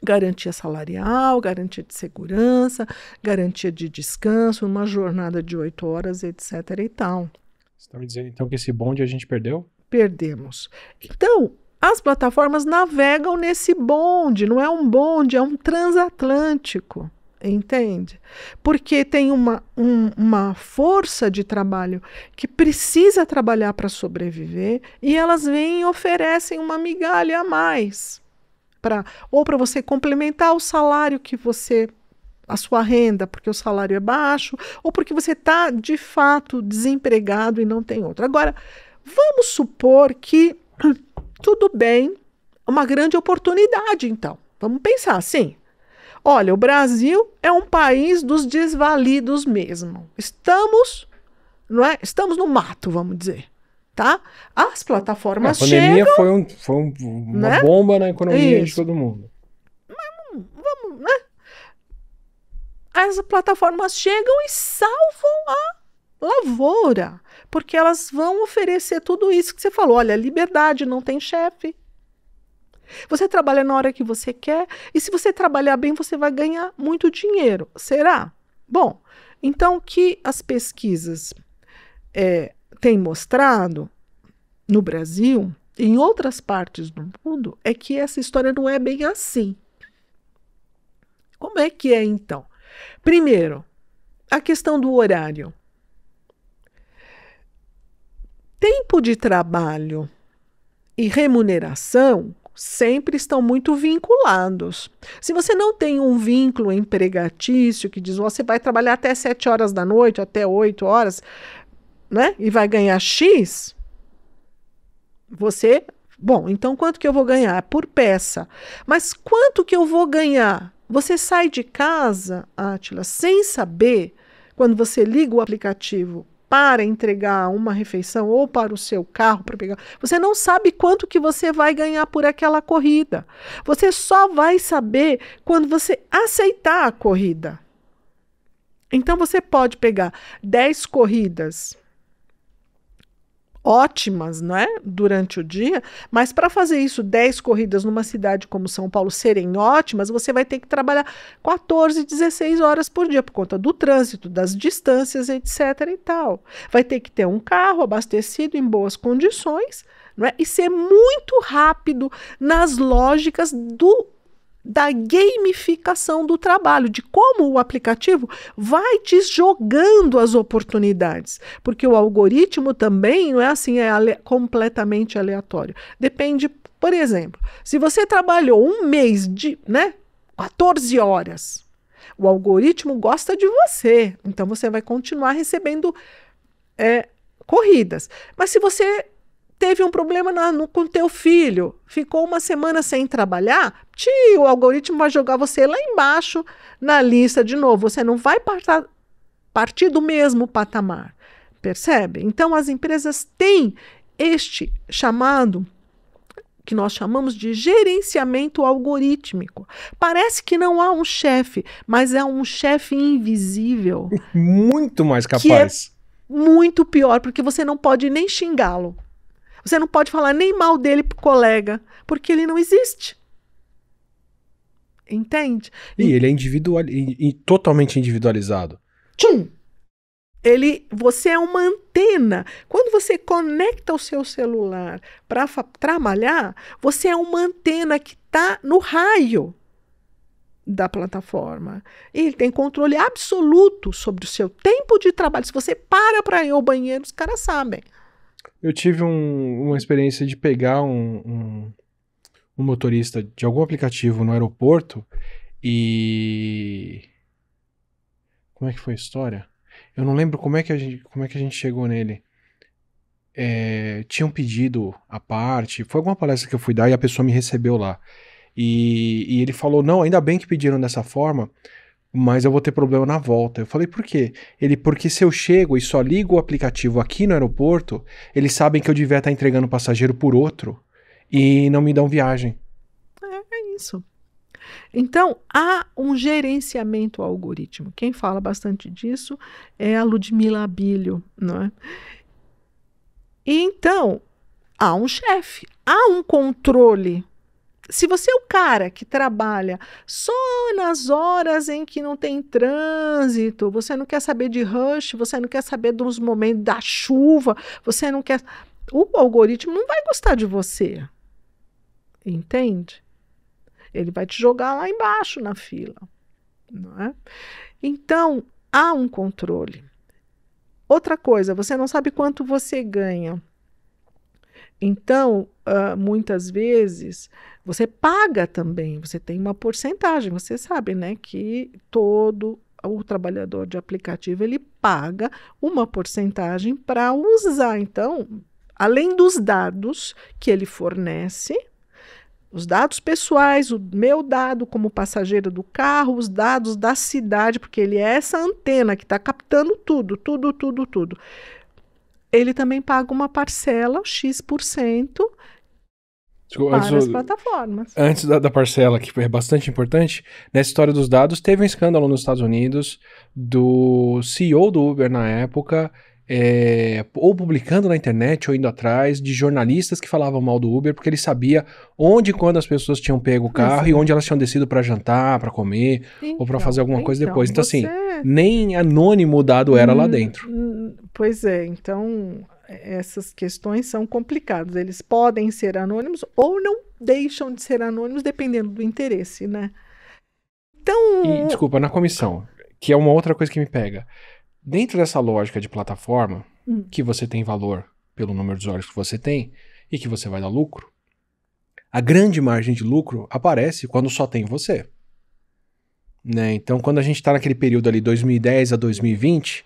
Garantia salarial, garantia de segurança, garantia de descanso, uma jornada de 8 horas, etc. e tal. Você está me dizendo então que esse bonde a gente perdeu? Perdemos. Então, as plataformas navegam nesse bonde, não é um bonde, é um transatlântico, entende? Porque tem uma força de trabalho que precisa trabalhar para sobreviver e elas vêm e oferecem uma migalha a mais, ou para você complementar o salário a sua renda, porque o salário é baixo, ou porque você está, de fato, desempregado e não tem outro. Agora, vamos supor que tudo bem, uma grande oportunidade, então. Vamos pensar assim. Olha, o Brasil é um país dos desvalidos mesmo. Estamos no mato, vamos dizer. Tá? As plataformas chegam... A pandemia foi uma bomba na economia de todo mundo. Vamos, né? As plataformas chegam e salvam a lavoura, porque elas vão oferecer tudo isso que você falou. Olha, liberdade, não tem chefe. Você trabalha na hora que você quer e se você trabalhar bem, você vai ganhar muito dinheiro. Será? Bom, então o que as pesquisas têm mostrado no Brasil e em outras partes do mundo é que essa história não é bem assim. Como é que é, então? Primeiro, a questão do horário. Tempo de trabalho e remuneração sempre estão muito vinculados. Se você não tem um vínculo empregatício que diz você vai trabalhar até 7 horas da noite, até 8 horas, né? E vai ganhar X, então quanto que eu vou ganhar? Por peça. Mas quanto que eu vou ganhar? Você sai de casa, Átila, sem saber, quando você liga o aplicativo para entregar uma refeição ou para o seu carro para pegar, você não sabe quanto que você vai ganhar por aquela corrida. Você só vai saber quando você aceitar a corrida. Então você pode pegar 10 corridas ótimas, não é? Durante o dia, mas para fazer isso, 10 corridas numa cidade como São Paulo serem ótimas, você vai ter que trabalhar 14, 16 horas por dia, por conta do trânsito, das distâncias, etc. e tal. Vai ter que ter um carro abastecido em boas condições, não é? E ser muito rápido nas lógicas da gamificação do trabalho, de como o aplicativo vai te jogando as oportunidades, porque o algoritmo também não é assim, completamente aleatório. Depende, por exemplo, se você trabalhou um mês 14 horas, o algoritmo gosta de você, então você vai continuar recebendo corridas. Mas se você teve um problema com teu filho, ficou uma semana sem trabalhar, o algoritmo vai jogar você lá embaixo na lista de novo. Você não vai partir do mesmo patamar, percebe? Então, as empresas têm este chamado que nós chamamos de gerenciamento algorítmico. Parece que não há um chefe, mas é um chefe invisível. Muito mais capaz. Que é muito pior, porque você não pode nem xingá-lo. Você não pode falar nem mal dele pro colega, porque ele não existe. Entende? E ele é individual, e totalmente individualizado. Tchum! Você é uma antena. Quando você conecta o seu celular para trabalhar, você é uma antena que está no raio da plataforma. E ele tem controle absoluto sobre o seu tempo de trabalho. Se você para ir ao banheiro, os caras sabem. Eu tive uma experiência de pegar um motorista de algum aplicativo no aeroporto e... Como é que foi a história? Eu não lembro como é que a gente chegou nele. Tinha um pedido à parte, foi alguma palestra que eu fui dar e a pessoa me recebeu lá. E ele falou, não, ainda bem que pediram dessa forma, mas eu vou ter problema na volta. Eu falei, por quê? Porque se eu chego e só ligo o aplicativo aqui no aeroporto, eles sabem que eu devia estar entregando passageiro por outro e não me dão viagem. É isso. Então, há um gerenciamento algoritmo. Quem fala bastante disso é a Ludmila Abílio, não é? E então, há um chefe, há um controle. Se você é o cara que trabalha só nas horas em que não tem trânsito, você não quer saber de rush, você não quer saber dos momentos da chuva, você não quer... O algoritmo não vai gostar de você. Entende? Ele vai te jogar lá embaixo na fila, não é? Então, há um controle. Outra coisa, você não sabe quanto você ganha. Então, muitas vezes, você paga também, você tem uma porcentagem. Você sabe, né, que todo o trabalhador de aplicativo, ele paga uma porcentagem para usar. Então, além dos dados que ele fornece, os dados pessoais, o meu dado como passageiro do carro, os dados da cidade, porque ele é essa antena que está captando tudo. Ele também paga uma parcela, X%, para as plataformas. Antes da parcela, que é bastante importante, nessa história dos dados, teve um escândalo nos Estados Unidos do CEO do Uber na época, ou publicando na internet ou indo atrás de jornalistas que falavam mal do Uber, porque ele sabia onde e quando as pessoas tinham pego o carro e onde elas tinham descido para jantar, para comer, ou para fazer alguma coisa depois. Então, assim, nem anônimo o dado era lá dentro. Pois é, então essas questões são complicadas. Eles podem ser anônimos ou não deixam de ser anônimos, dependendo do interesse, né? Então... E, desculpa, na comissão, que é uma outra coisa que me pega. Dentro dessa lógica de plataforma, que você tem valor pelo número de usuários que você tem e que você vai dar lucro, a grande margem de lucro aparece quando só tem você. Né? Então, quando a gente está naquele período ali, 2010 a 2020,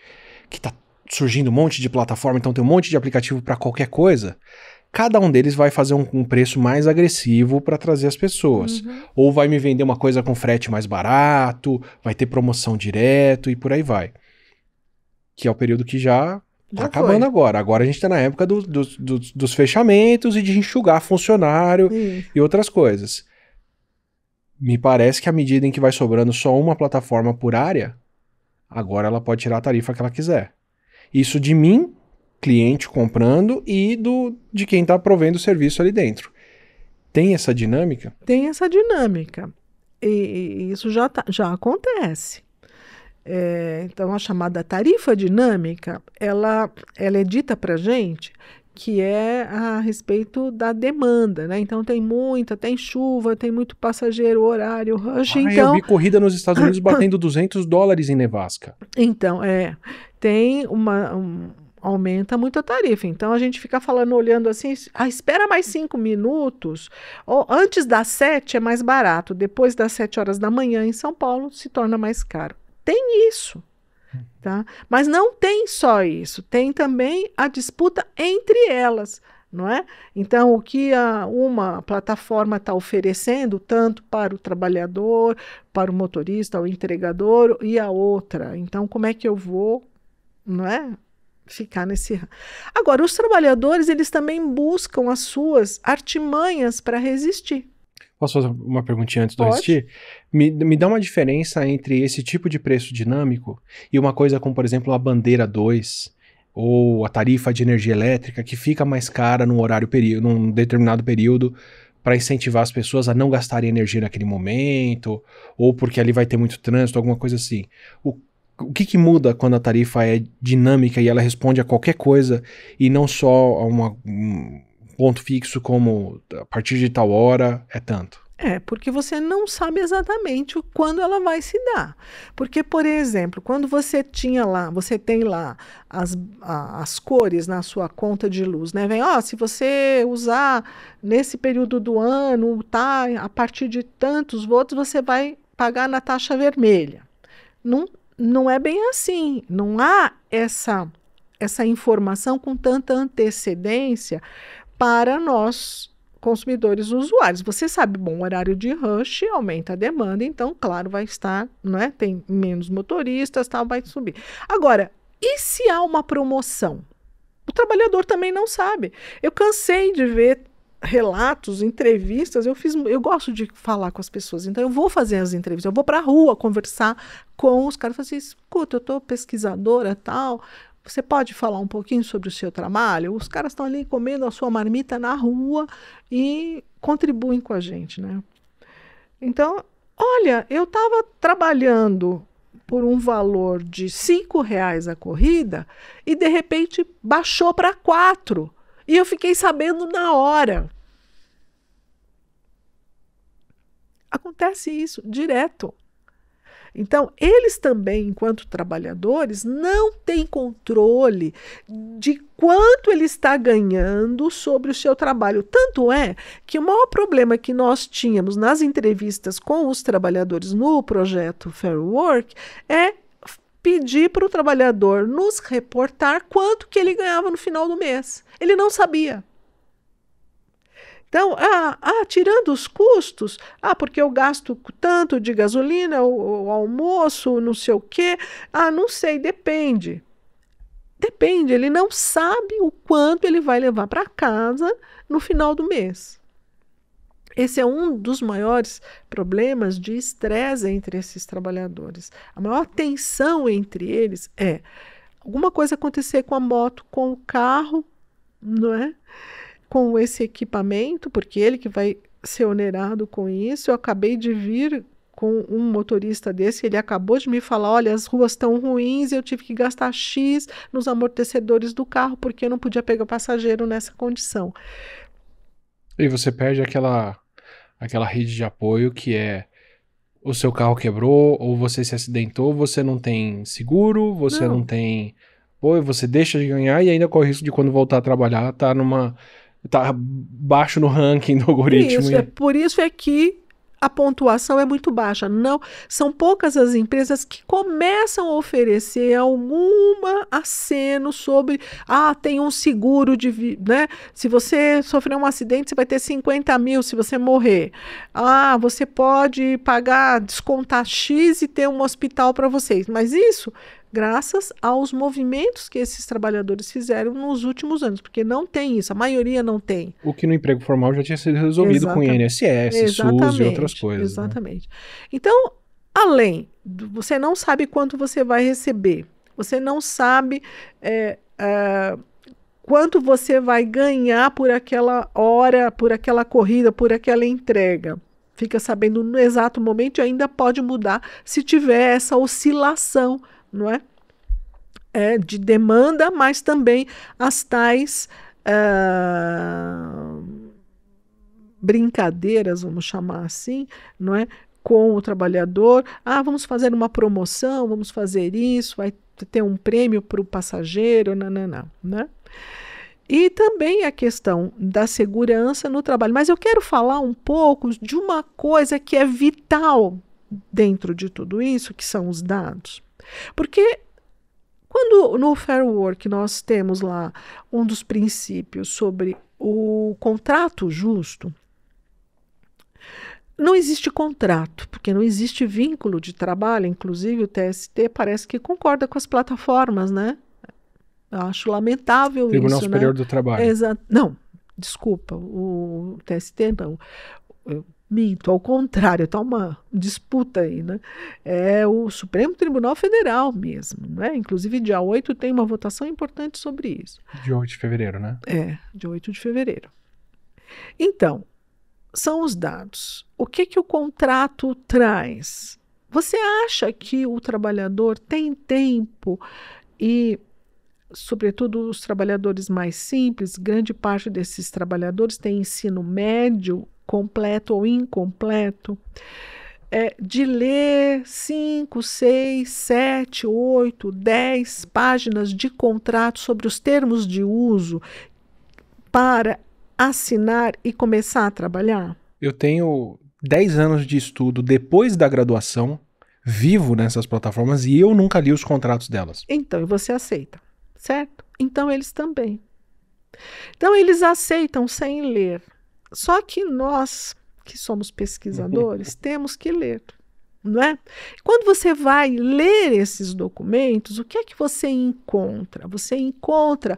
que está surgindo um monte de plataforma, então tem um monte de aplicativo para qualquer coisa, cada um deles vai fazer um preço mais agressivo para trazer as pessoas. Ou vai me vender uma coisa com frete mais barato, vai ter promoção direto e por aí vai. Que é o período que já tá acabando agora. Agora a gente tá na época dos fechamentos e de enxugar funcionário e outras coisas. Me parece que à medida em que vai sobrando só uma plataforma por área, agora ela pode tirar a tarifa que ela quiser. Isso de mim, cliente comprando, e de quem tá provendo o serviço ali dentro. Tem essa dinâmica? Tem essa dinâmica. E isso já acontece. Então, a chamada tarifa dinâmica, ela é dita para a gente que é a respeito da demanda, né? Então, tem chuva, tem muito passageiro, horário, rush. Então, eu vi corrida nos Estados Unidos batendo $200 em nevasca. Então, tem aumenta muito a tarifa. Então, a gente fica olhando assim, espera mais 5 minutos, ou antes das 7 é mais barato, depois das 7 horas da manhã em São Paulo se torna mais caro. Tem isso, tá? Mas não tem só isso, tem também a disputa entre elas, não é? Então, o que uma plataforma está oferecendo, tanto para o trabalhador, para o motorista, o entregador, e a outra. Então, como é que eu vou, não é? ficar nesse... Agora, os trabalhadores, eles também buscam as suas artimanhas para resistir. Posso fazer uma perguntinha antes do Pode. resistir? Me dá uma diferença entre esse tipo de preço dinâmico e uma coisa como, por exemplo, a bandeira 2 ou a tarifa de energia elétrica que fica mais cara num determinado período para incentivar as pessoas a não gastarem energia naquele momento, ou porque ali vai ter muito trânsito, alguma coisa assim. O que muda quando a tarifa é dinâmica e ela responde a qualquer coisa e não só a um ponto fixo como a partir de tal hora é tanto? Porque você não sabe exatamente quando ela vai se dar. Porque, por exemplo, quando você tem lá as cores na sua conta de luz, né? Vem, se você usar nesse período do ano, tá, a partir de tantos volts, você vai pagar na taxa vermelha. Não é bem assim. Não há essa informação com tanta antecedência para nós consumidores usuários. Você sabe, o horário de rush aumenta a demanda, então, claro, vai estar, né? Tem menos motoristas, tal, vai subir. Agora, e se há uma promoção? O trabalhador também não sabe. Eu cansei de ver relatos, entrevistas, eu gosto de falar com as pessoas, então eu vou fazer as entrevistas, eu vou para a rua conversar com os caras, assim, escuta, eu estou pesquisadora, tal, você pode falar um pouquinho sobre o seu trabalho? Os caras estão ali comendo a sua marmita na rua e contribuem com a gente, né? Então, olha, eu estava trabalhando por um valor de R$ 5 a corrida e, de repente, baixou para 4. E eu fiquei sabendo na hora. Acontece isso direto. Então, eles também, enquanto trabalhadores, não têm controle de quanto ele está ganhando sobre o seu trabalho. Tanto é que o maior problema que nós tínhamos nas entrevistas com os trabalhadores no projeto Fair Work é pedir para o trabalhador nos reportar quanto que ele ganhava no final do mês. Ele não sabia. Então, tirando os custos, porque eu gasto tanto de gasolina, o almoço, não sei o quê, não sei, depende. Depende, ele não sabe o quanto ele vai levar para casa no final do mês. Esse é um dos maiores problemas de estresse entre esses trabalhadores. A maior tensão entre eles é alguma coisa acontecer com a moto, com o carro, não é? Com esse equipamento, porque ele que vai ser onerado com isso. Eu acabei de vir com um motorista desse, ele acabou de me falar, olha, as ruas estão ruins, eu tive que gastar X nos amortecedores do carro, porque eu não podia pegar passageiro nessa condição. E você perde aquela rede de apoio que é o seu carro quebrou, ou você se acidentou, você não tem seguro, você não tem apoio, você deixa de ganhar e ainda corre o risco de quando voltar a trabalhar tá baixo no ranking do algoritmo. Por isso é que a pontuação é muito baixa. Não, são poucas as empresas que começam a oferecer alguma aceno sobre, tem um seguro né? Se você sofrer um acidente, você vai ter 50 mil se você morrer. Você pode descontar X e ter um hospital para vocês. Mas isso graças aos movimentos que esses trabalhadores fizeram nos últimos anos, porque não tem isso, a maioria não tem. O que no emprego formal já tinha sido resolvido com INSS, SUS e outras coisas. Exatamente. Né? Então, além, você não sabe quanto você vai receber, você não sabe quanto você vai ganhar por aquela hora, por aquela corrida, por aquela entrega. Fica sabendo no exato momento e ainda pode mudar se tiver essa oscilação, não é? De demanda, mas também as tais brincadeiras, vamos chamar assim, não é? Com o trabalhador. Vamos fazer uma promoção, vamos fazer isso, vai ter um prêmio para o passageiro, né? E também a questão da segurança no trabalho. Mas eu quero falar um pouco de uma coisa que é vital dentro de tudo isso, que são os dados. Porque quando no Fair Work nós temos lá um dos princípios sobre o contrato justo, não existe contrato, porque não existe vínculo de trabalho, inclusive o TST parece que concorda com as plataformas, né? Eu acho lamentável Tribunal isso, Superior né? do Trabalho. Não, desculpa, o TST não. Eu minto, ao contrário, está uma disputa aí, né? É o Supremo Tribunal Federal mesmo, né? Inclusive, dia 8 tem uma votação importante sobre isso. Dia 8 de fevereiro, né? Dia 8 de fevereiro. Então, são os dados. O que o contrato traz? Você acha que o trabalhador tem tempo e, sobretudo os trabalhadores mais simples, grande parte desses trabalhadores tem ensino médio, completo ou incompleto, de ler 5, 6, 7, 8, 10 páginas de contrato sobre os termos de uso para assinar e começar a trabalhar? Eu tenho 10 anos de estudo depois da graduação, vivo nessas plataformas e eu nunca li os contratos delas. Então, e você aceita, certo? Então, eles também. Então, eles aceitam sem ler. Só que nós, que somos pesquisadores, temos que ler, não é? Quando você vai ler esses documentos, o que é que você encontra? Você encontra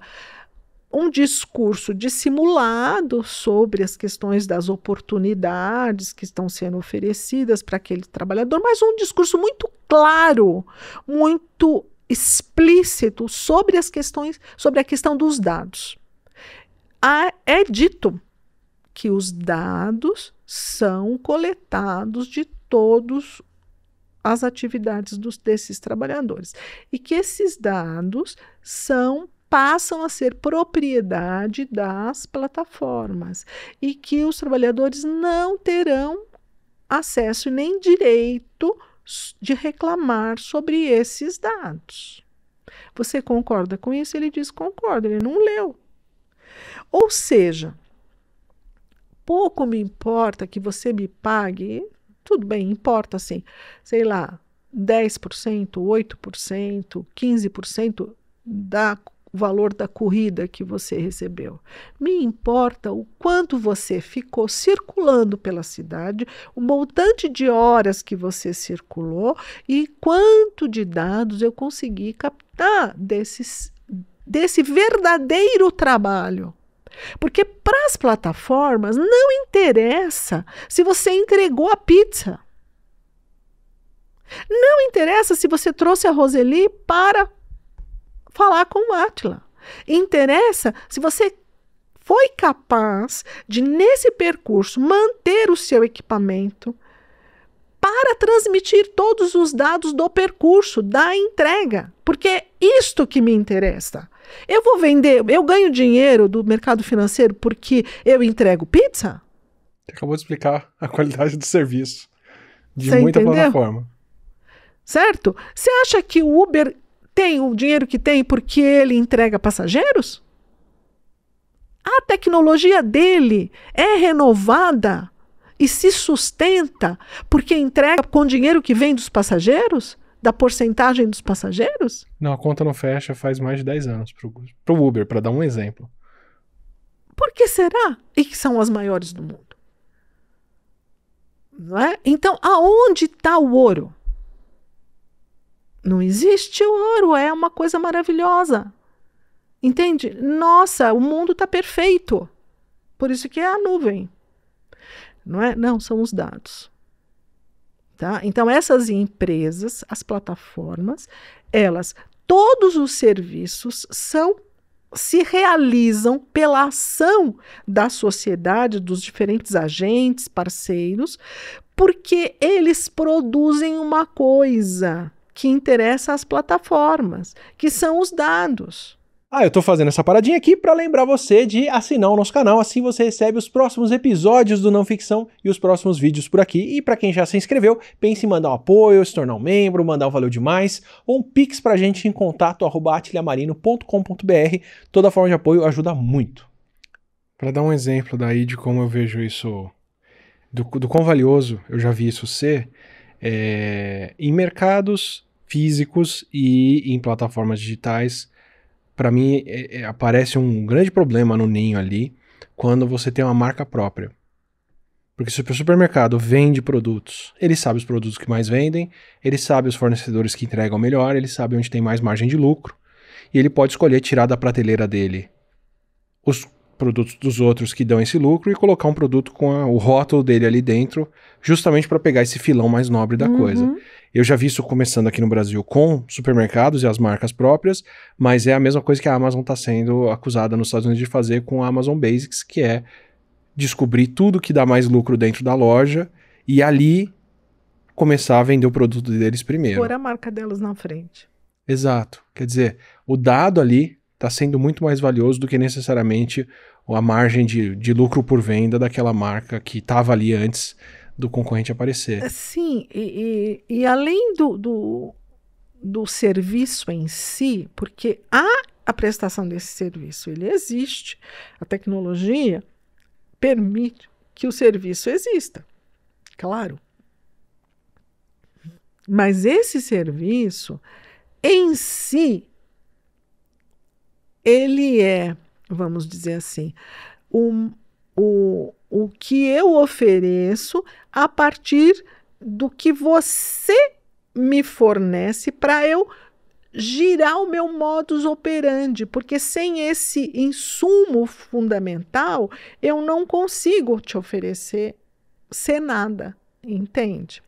um discurso dissimulado sobre as questões das oportunidades que estão sendo oferecidas para aquele trabalhador, mas um discurso muito claro, muito explícito sobre as questões, sobre a questão dos dados. É dito que os dados são coletados de todas as atividades desses trabalhadores e que esses dados passam a ser propriedade das plataformas e que os trabalhadores não terão acesso nem direito de reclamar sobre esses dados. Você concorda com isso? Ele diz concorda, ele não leu. Ou seja, pouco me importa que você me pague, tudo bem, importa assim, sei lá, 10%, 8%, 15% do valor da corrida que você recebeu. Me importa o quanto você ficou circulando pela cidade, o montante de horas que você circulou e quanto de dados eu consegui captar desse verdadeiro trabalho. Porque para as plataformas não interessa se você entregou a pizza. Não interessa se você trouxe a Roseli para falar com o Átila. Interessa se você foi capaz de, nesse percurso, manter o seu equipamento para transmitir todos os dados do percurso, da entrega. Porque é isto que me interessa. Eu vou vender, eu ganho dinheiro do mercado financeiro porque eu entrego pizza? Você acabou de explicar a qualidade do serviço de Você muita entendeu? plataforma. Certo? Você acha que o Uber tem o dinheiro que tem porque ele entrega passageiros? A tecnologia dele é renovada e se sustenta porque entrega com dinheiro que vem dos passageiros? Da porcentagem dos passageiros? Não, a conta não fecha faz mais de 10 anos pro Uber, para dar um exemplo. Por que será? E que são as maiores do mundo. Não é? Então, aonde está o ouro? Não existe ouro, é uma coisa maravilhosa. Entende? Nossa, o mundo está perfeito. Por isso que é a nuvem. Não é? Não, são os dados. Tá? Então, essas empresas, as plataformas, todos os serviços se realizam pela ação da sociedade, dos diferentes agentes, parceiros, porque eles produzem uma coisa que interessa às plataformas, que são os dados. Eu tô fazendo essa paradinha aqui para lembrar você de assinar o nosso canal, assim você recebe os próximos episódios do Não Ficção e os próximos vídeos por aqui. E para quem já se inscreveu, pense em mandar um apoio, se tornar um membro, mandar um valeu demais, ou um pix pra gente em contato@atiliamarino.com.br. Toda forma de apoio ajuda muito. Para dar um exemplo daí de como eu vejo isso, do quão valioso eu já vi isso ser, em mercados físicos e em plataformas digitais, para mim, aparece um grande problema no ninho ali quando você tem uma marca própria. Porque se o supermercado vende produtos, ele sabe os produtos que mais vendem, ele sabe os fornecedores que entregam melhor, ele sabe onde tem mais margem de lucro. e ele pode escolher tirar da prateleira dele os produtos dos outros que dão esse lucro e colocar um produto com o rótulo dele ali dentro, justamente para pegar esse filão mais nobre da coisa. Eu já vi isso começando aqui no Brasil com supermercados e as marcas próprias, mas é a mesma coisa que a Amazon está sendo acusada nos Estados Unidos de fazer com a Amazon Basics, que é descobrir tudo que dá mais lucro dentro da loja e ali começar a vender o produto deles primeiro. Pôr a marca delas na frente. Exato. Quer dizer, o dado ali está sendo muito mais valioso do que necessariamente a margem de lucro por venda daquela marca que estava ali antes do concorrente aparecer. Sim, e além do serviço em si, porque a prestação desse serviço, ele existe, a tecnologia permite que o serviço exista, claro. Mas esse serviço em si, ele é, vamos dizer assim, o que eu ofereço a partir do que você me fornece para eu girar o meu modus operandi, porque sem esse insumo fundamental, eu não consigo te oferecer nada, entende?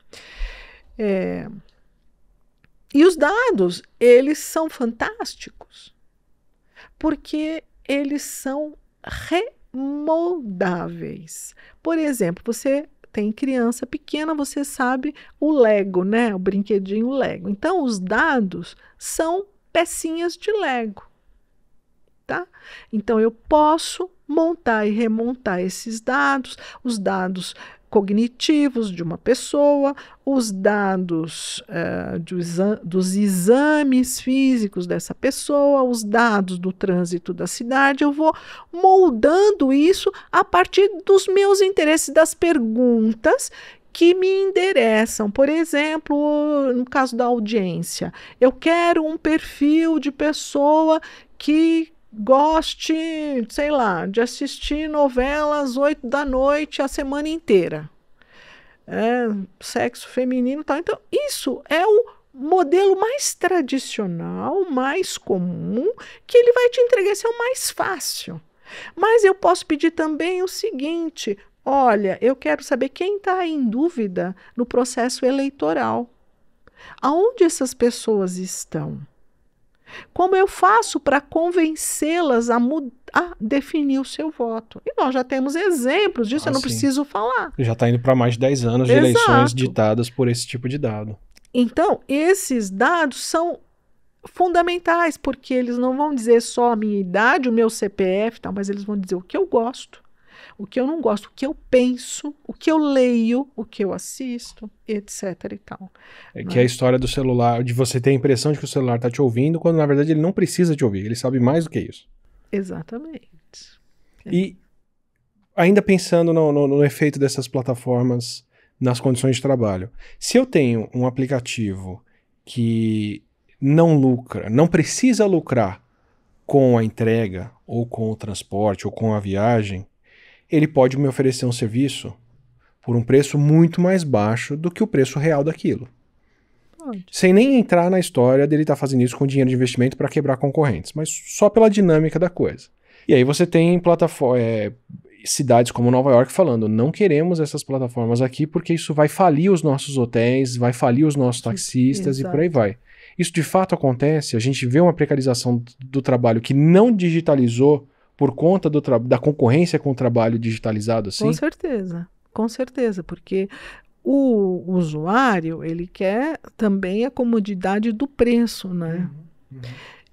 E os dados, eles são fantásticos, porque eles são remoldáveis. Por exemplo, você tem criança pequena, você sabe o Lego, né? O brinquedinho Lego. Então, os dados são pecinhas de Lego, tá? Então, eu posso montar e remontar esses dados, os dados cognitivos de uma pessoa, os dados dos exames físicos dessa pessoa, os dados do trânsito da cidade. Eu vou moldando isso a partir dos meus interesses, das perguntas que me endereçam. Por exemplo, no caso da audiência, eu quero um perfil de pessoa que goste, sei lá, de assistir novelas 8 da noite a semana inteira. Sexo feminino e tal. Então, isso é o modelo mais tradicional, mais comum, que ele vai te entregar. Esse é o mais fácil. Mas eu posso pedir também o seguinte: olha, eu quero saber quem está em dúvida no processo eleitoral. Aonde essas pessoas estão? Como eu faço para convencê-las a definir o seu voto? E nós já temos exemplos disso, eu não preciso falar. Já está indo para mais de 10 anos de eleições ditadas por esse tipo de dado. Então, esses dados são fundamentais, porque eles não vão dizer só a minha idade, o meu CPF, tal, mas eles vão dizer o que eu gosto, o que eu não gosto, o que eu penso, o que eu leio, o que eu assisto, etc. e tal. Que é a história do celular, de você ter a impressão de que o celular está te ouvindo, quando na verdade ele não precisa te ouvir, ele sabe mais do que isso. Exatamente. E ainda pensando no efeito dessas plataformas nas condições de trabalho, se eu tenho um aplicativo que não lucra, não precisa lucrar com a entrega, ou com o transporte, ou com a viagem, ele pode me oferecer um serviço por um preço muito mais baixo do que o preço real daquilo. Pode. Sem nem entrar na história dele estar fazendo isso com dinheiro de investimento para quebrar concorrentes, mas só pela dinâmica da coisa. E aí você tem cidades como Nova York falando, não queremos essas plataformas aqui porque isso vai falir os nossos hotéis, vai falir os nossos taxistas. Exato. E por aí vai. Isso de fato acontece, a gente vê uma precarização do trabalho que não digitalizou por conta da concorrência com o trabalho digitalizado, assim? Com certeza, porque o usuário, ele quer também a comodidade do preço, né?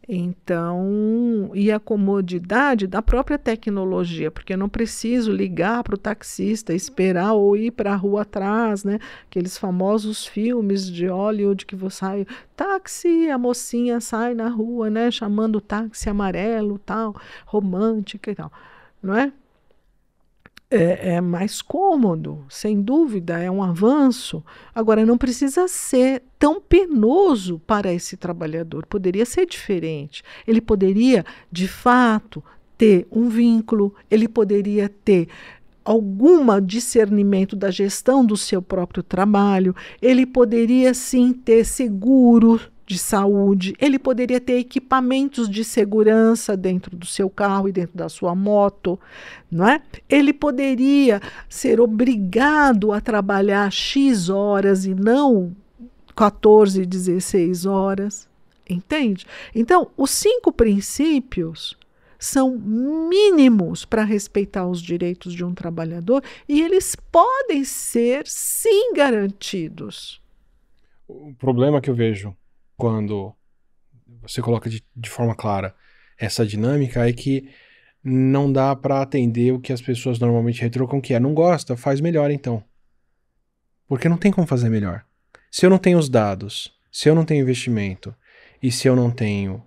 Então, e a comodidade da própria tecnologia, porque eu não preciso ligar para o taxista, esperar ou ir para a rua atrás, né? Aqueles famosos filmes de Hollywood que você sai, táxi, a mocinha sai na rua, né? Chamando o táxi amarelo, tal, romântica e tal, não é? É mais cômodo, sem dúvida, é um avanço. Agora, não precisa ser tão penoso para esse trabalhador, poderia ser diferente. Ele poderia, de fato, ter um vínculo, ele poderia ter algum discernimento da gestão do seu próprio trabalho, ele poderia, sim, ter seguro de saúde, ele poderia ter equipamentos de segurança dentro do seu carro e dentro da sua moto, não é? Ele poderia ser obrigado a trabalhar X horas e não 14, 16 horas, entende? Então, os 5 princípios são mínimos para respeitar os direitos de um trabalhador e eles podem ser, sim, garantidos. O problema que eu vejo quando você coloca de forma clara essa dinâmica é que não dá para atender o que as pessoas normalmente retrocam, que é não gosta, faz melhor então. Porque não tem como fazer melhor. Se eu não tenho os dados, se eu não tenho investimento e se eu não tenho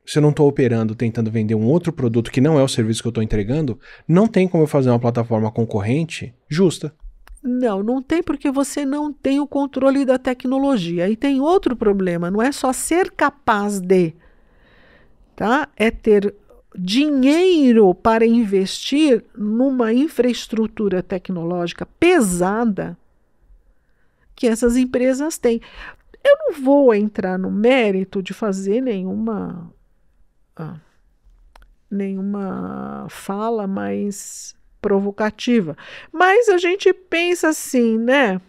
se eu não estou operando tentando vender um outro produto que não é o serviço que eu estou entregando, não tem como eu fazer uma plataforma concorrente justa. Não, não tem porque você não tem o controle da tecnologia. E tem outro problema, não é só ser capaz de, tá? É ter dinheiro para investir numa infraestrutura tecnológica pesada que essas empresas têm. Eu não vou entrar no mérito de fazer nenhuma fala mais provocativa. Mas a gente pensa assim, né?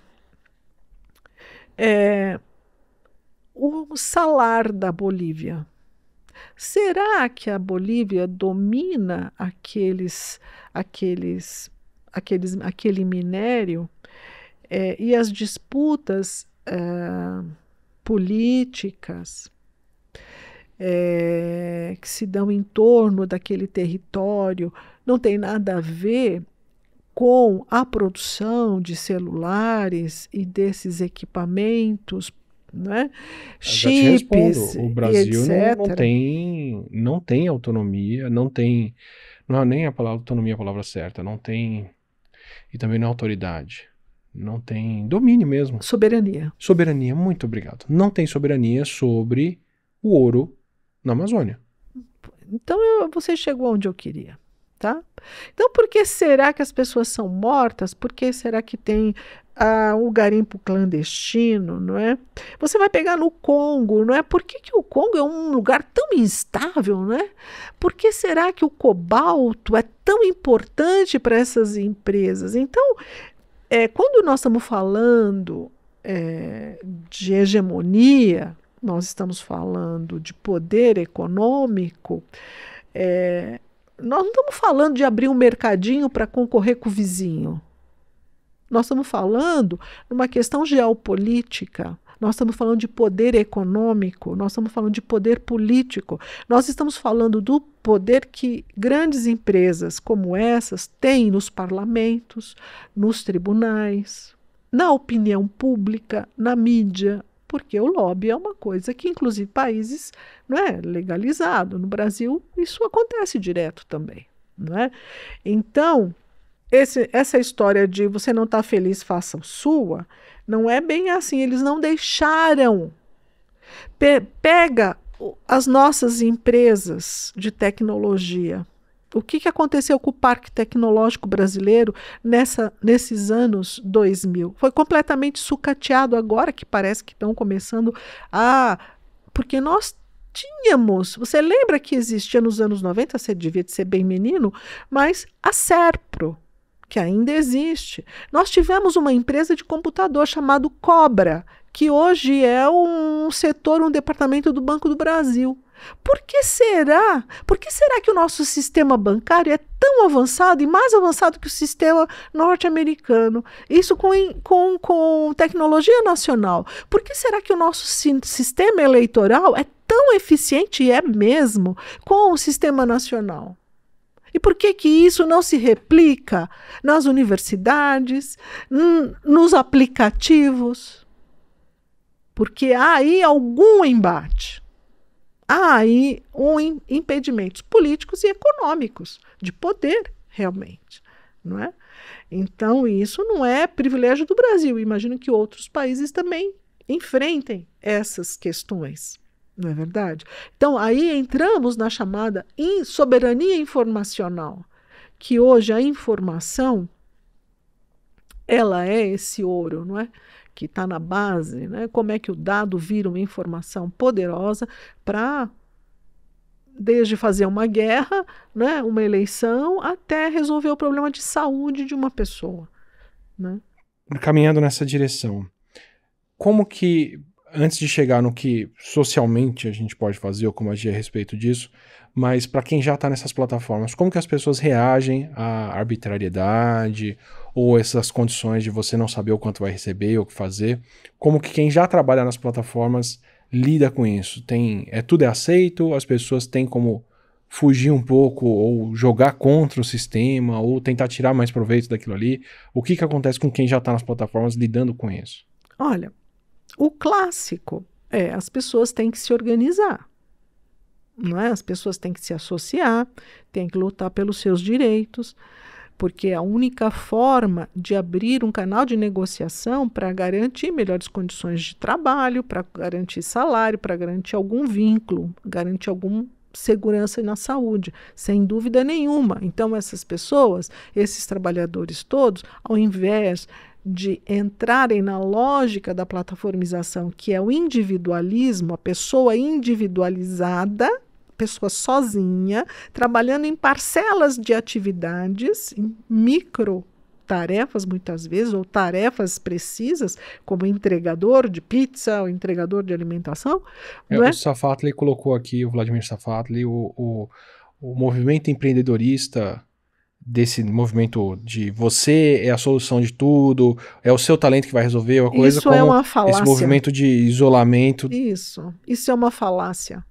O salar da Bolívia. Será que a Bolívia domina aquele minério? E as disputas políticas que se dão em torno daquele território não tem nada a ver com a produção de celulares e desses equipamentos, né? Chips, o Brasil etc. não tem autonomia, não é nem a palavra autonomia a palavra certa, não tem, e também não é autoridade, não tem domínio mesmo. Soberania. Soberania, muito obrigado. Não tem soberania sobre o ouro na Amazônia. Então você chegou onde eu queria. Tá? Então, por que será que as pessoas são mortas? Por que será que tem o garimpo clandestino, não é? Você vai pegar no Congo, não é? Por que o Congo é um lugar tão instável, não é? Por que será que o cobalto é tão importante para essas empresas? Então, quando nós estamos falando de hegemonia, nós estamos falando de poder econômico, nós não estamos falando de abrir um mercadinho para concorrer com o vizinho. Nós estamos falando numa questão geopolítica. Nós estamos falando de poder econômico. Nós estamos falando de poder político. Nós estamos falando do poder que grandes empresas como essas têm nos parlamentos, nos tribunais, na opinião pública, na mídia. Porque o lobby é uma coisa que, inclusive, países não é legalizado. No Brasil, isso acontece direto também. Não é? Então, essa história de você não está feliz, faça a sua, não é bem assim. Eles não deixaram. Pega as nossas empresas de tecnologia. O que aconteceu com o Parque Tecnológico Brasileiro nesses anos 2000? Foi completamente sucateado agora, que parece que estão começando porque nós tínhamos, você lembra que existia nos anos 90, você devia ser bem menino, mas a Serpro, que ainda existe. Nós tivemos uma empresa de computador chamada Cobra, que hoje é um departamento do Banco do Brasil. Por que será? Por que será que o nosso sistema bancário é tão avançado e mais avançado que o sistema norte-americano? Isso com tecnologia nacional. Por que será que o nosso sistema eleitoral é tão eficiente, e é mesmo, com o sistema nacional? E por que isso não se replica nas universidades, nos aplicativos? Porque há aí algum embate. Há aí impedimentos políticos e econômicos, de poder, realmente. Não é? Então, isso não é privilégio do Brasil. Imagino que outros países também enfrentem essas questões. Não é verdade? Então, aí entramos na chamada soberania informacional, que hoje a informação, ela é esse ouro, não é? que está na base, né? Como é que o dado vira uma informação poderosa para, desde fazer uma guerra, né, uma eleição, até resolver o problema de saúde de uma pessoa, né? Caminhando nessa direção, como que, antes de chegar no que socialmente a gente pode fazer ou como agir a respeito disso, mas para quem já está nessas plataformas, como que as pessoas reagem à arbitrariedade ou essas condições de você não saber o quanto vai receber ou o que fazer? Como que quem já trabalha nas plataformas lida com isso? Tudo é aceito? As pessoas têm como fugir um pouco ou jogar contra o sistema ou tentar tirar mais proveito daquilo ali? O que acontece com quem já está nas plataformas lidando com isso? Olha, o clássico é as pessoas têm que se organizar, não é? As pessoas têm que se associar, têm que lutar pelos seus direitos, porque a única forma de abrir um canal de negociação para garantir melhores condições de trabalho, para garantir salário, para garantir algum vínculo, garantir alguma segurança na saúde, sem dúvida nenhuma. Então, essas pessoas, esses trabalhadores todos, ao invés de entrarem na lógica da plataformização, que é o individualismo, a pessoa individualizada, pessoa sozinha, trabalhando em parcelas de atividades, em micro tarefas muitas vezes, ou tarefas precisas, como entregador de pizza, ou entregador de alimentação. O Safatli colocou aqui, o Vladimir Safatli, o movimento empreendedorista, desse movimento de você é a solução de tudo, é o seu talento que vai resolver uma coisa, isso é uma falácia. Esse movimento de isolamento. Isso é uma falácia,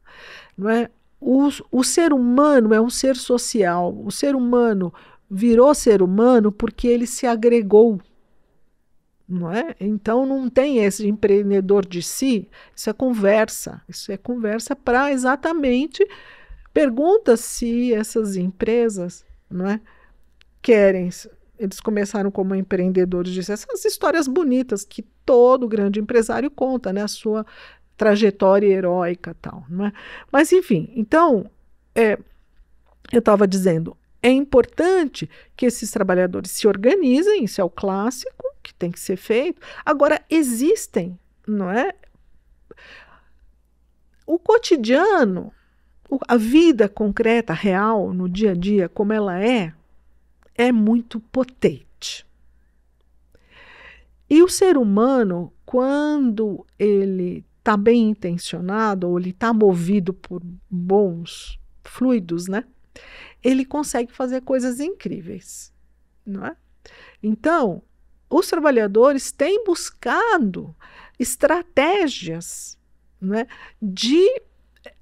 não é? O ser humano é um ser social. O ser humano virou ser humano porque ele se agregou, não é? Então não tem esse empreendedor de si. Isso é conversa para exatamente pergunta se essas empresas, não é, querem. Eles começaram como empreendedores de essas histórias bonitas que todo grande empresário conta, né? A sua trajetória heróica, tal, não é? Mas enfim, então eu estava dizendo, é importante que esses trabalhadores se organizem, isso é o clássico que tem que ser feito. Agora, existem, não é? O cotidiano, a vida concreta, real, no dia a dia, como ela é muito potente. E o ser humano, quando ele está bem intencionado, ou ele está movido por bons fluidos, né? Ele consegue fazer coisas incríveis, não é? Então, os trabalhadores têm buscado estratégias, não é, de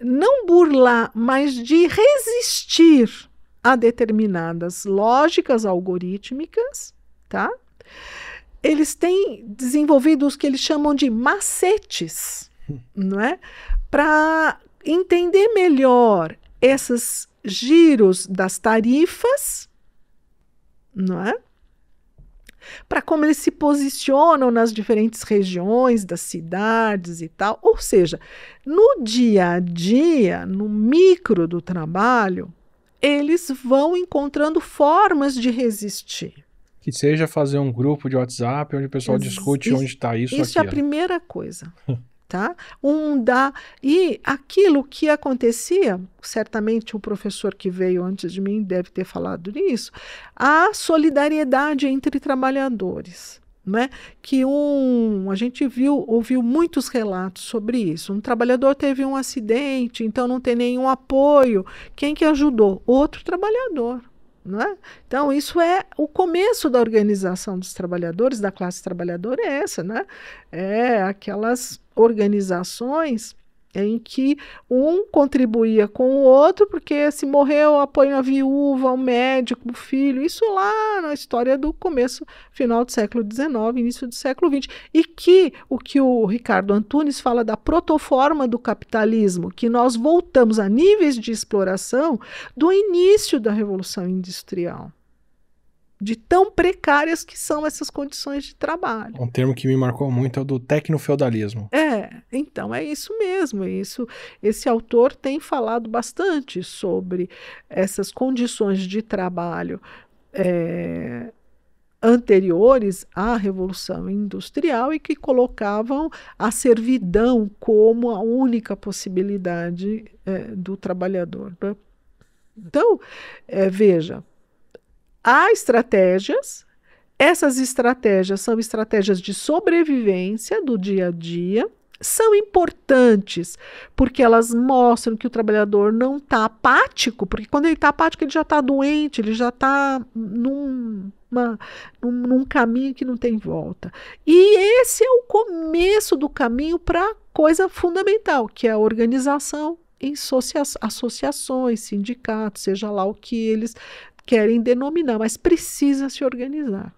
não burlar, mas de resistir a determinadas lógicas algorítmicas, tá? Eles têm desenvolvido os que eles chamam de macetes, não é? Para entender melhor esses giros das tarifas, não é? Para como eles se posicionam nas diferentes regiões das cidades e tal. Ou seja, no dia a dia, no micro do trabalho, eles vão encontrando formas de resistir. Que seja fazer um grupo de WhatsApp onde o pessoal discute onde está isso. Isso é a primeira coisa. Tá? E aquilo que acontecia, certamente o professor que veio antes de mim deve ter falado nisso, a solidariedade entre trabalhadores, né? Que a gente ouviu muitos relatos sobre isso. Um trabalhador teve um acidente, então não tem nenhum apoio. Quem que ajudou? Outro trabalhador. Não é? Então, isso é o começo da organização dos trabalhadores, da classe trabalhadora, é essa, né? É aquelas organizações em que um contribuía com o outro, porque se morreu, apoio a viúva, ao médico, o filho, isso lá na história do começo, final do século XIX, início do século XX. E o que o Ricardo Antunes fala da protoforma do capitalismo, que nós voltamos a níveis de exploração do início da Revolução Industrial. De tão precárias que são essas condições de trabalho. Um termo que me marcou muito é o do tecnofeudalismo. Então é isso mesmo. Esse autor tem falado bastante sobre essas condições de trabalho anteriores à Revolução Industrial e que colocavam a servidão como a única possibilidade do trabalhador. Né? Então, veja, há estratégias, essas estratégias são estratégias de sobrevivência do dia a dia, são importantes porque elas mostram que o trabalhador não está apático, porque quando ele está apático ele já está doente, ele já está num caminho que não tem volta. E esse é o começo do caminho para a coisa fundamental, que é a organização em associações, sindicatos, seja lá o que eles querem denominar, mas precisa se organizar.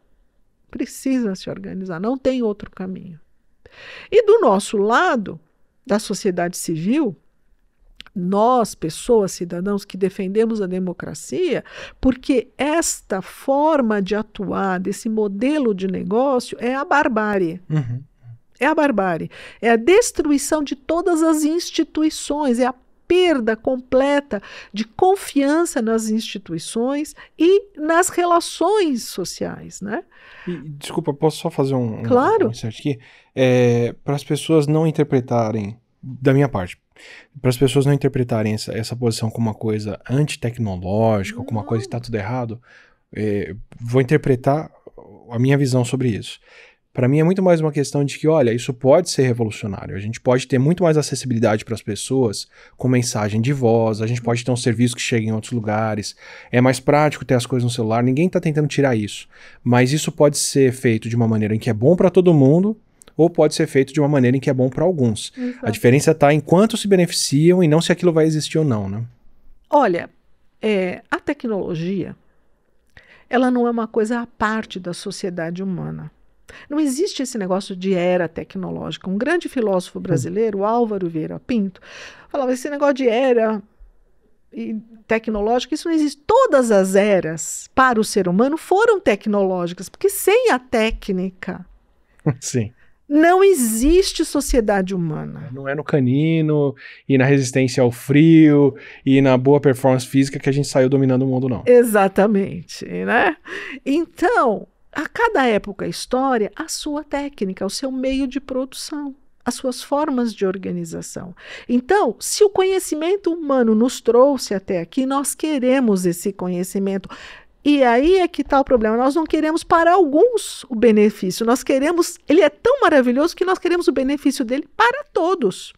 Precisa se organizar, não tem outro caminho. E do nosso lado, da sociedade civil, nós, pessoas, cidadãos que defendemos a democracia, porque esta forma de atuar, desse modelo de negócio, é a barbárie. Uhum. É a barbárie. É a destruição de todas as instituições, é a perda completa de confiança nas instituições e nas relações sociais, né? Desculpa, posso só fazer Claro. um insert aqui? Para as pessoas não interpretarem, da minha parte, para as pessoas não interpretarem essa posição como uma coisa antitecnológica, ou como uma coisa que está tudo errado, vou interpretar a minha visão sobre isso. Para mim é muito mais uma questão de que, olha, isso pode ser revolucionário. A gente pode ter muito mais acessibilidade para as pessoas com mensagem de voz, a gente pode ter um serviço que chegue em outros lugares, é mais prático ter as coisas no celular, ninguém está tentando tirar isso. Mas isso pode ser feito de uma maneira em que é bom para todo mundo, ou pode ser feito de uma maneira em que é bom para alguns. Exato. A diferença está em quanto se beneficiam e não se aquilo vai existir ou não, né? Olha, a tecnologia, ela não é uma coisa à parte da sociedade humana. Não existe esse negócio de era tecnológica. Um grande filósofo brasileiro, Álvaro Vieira Pinto, falava esse negócio de era tecnológica, isso não existe. Todas as eras para o ser humano foram tecnológicas, porque sem a técnica Sim. não existe sociedade humana. Não é no canino, e na resistência ao frio, e na boa performance física que a gente saiu dominando o mundo, não. Exatamente, né? Então, a cada época da história, a sua técnica, o seu meio de produção, as suas formas de organização. Então, se o conhecimento humano nos trouxe até aqui, nós queremos esse conhecimento. E aí é que está o problema. Nós não queremos para alguns o benefício. Nós queremos, ele é tão maravilhoso que nós queremos o benefício dele para todos.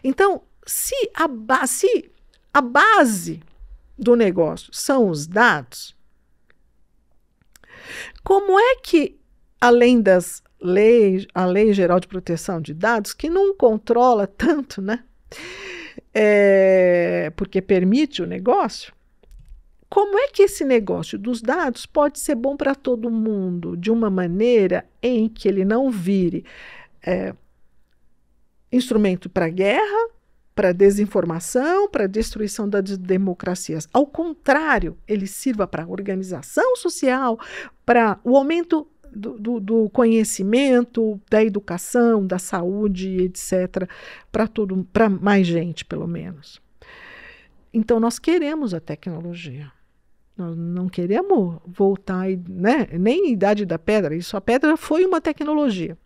Então, se a base do negócio são os dados, como é que, além das leis, a Lei Geral de Proteção de Dados, que não controla tanto, né? Porque permite o negócio, como é que esse negócio dos dados pode ser bom para todo mundo de uma maneira em que ele não vire instrumento para guerra, para desinformação, para destruição das democracias. Ao contrário, ele sirva para organização social, para o aumento do conhecimento, da educação, da saúde, etc., para mais gente, pelo menos. Então, nós queremos a tecnologia. Nós não queremos voltar, né? Nem Idade da Pedra. Isso, a pedra foi uma tecnologia.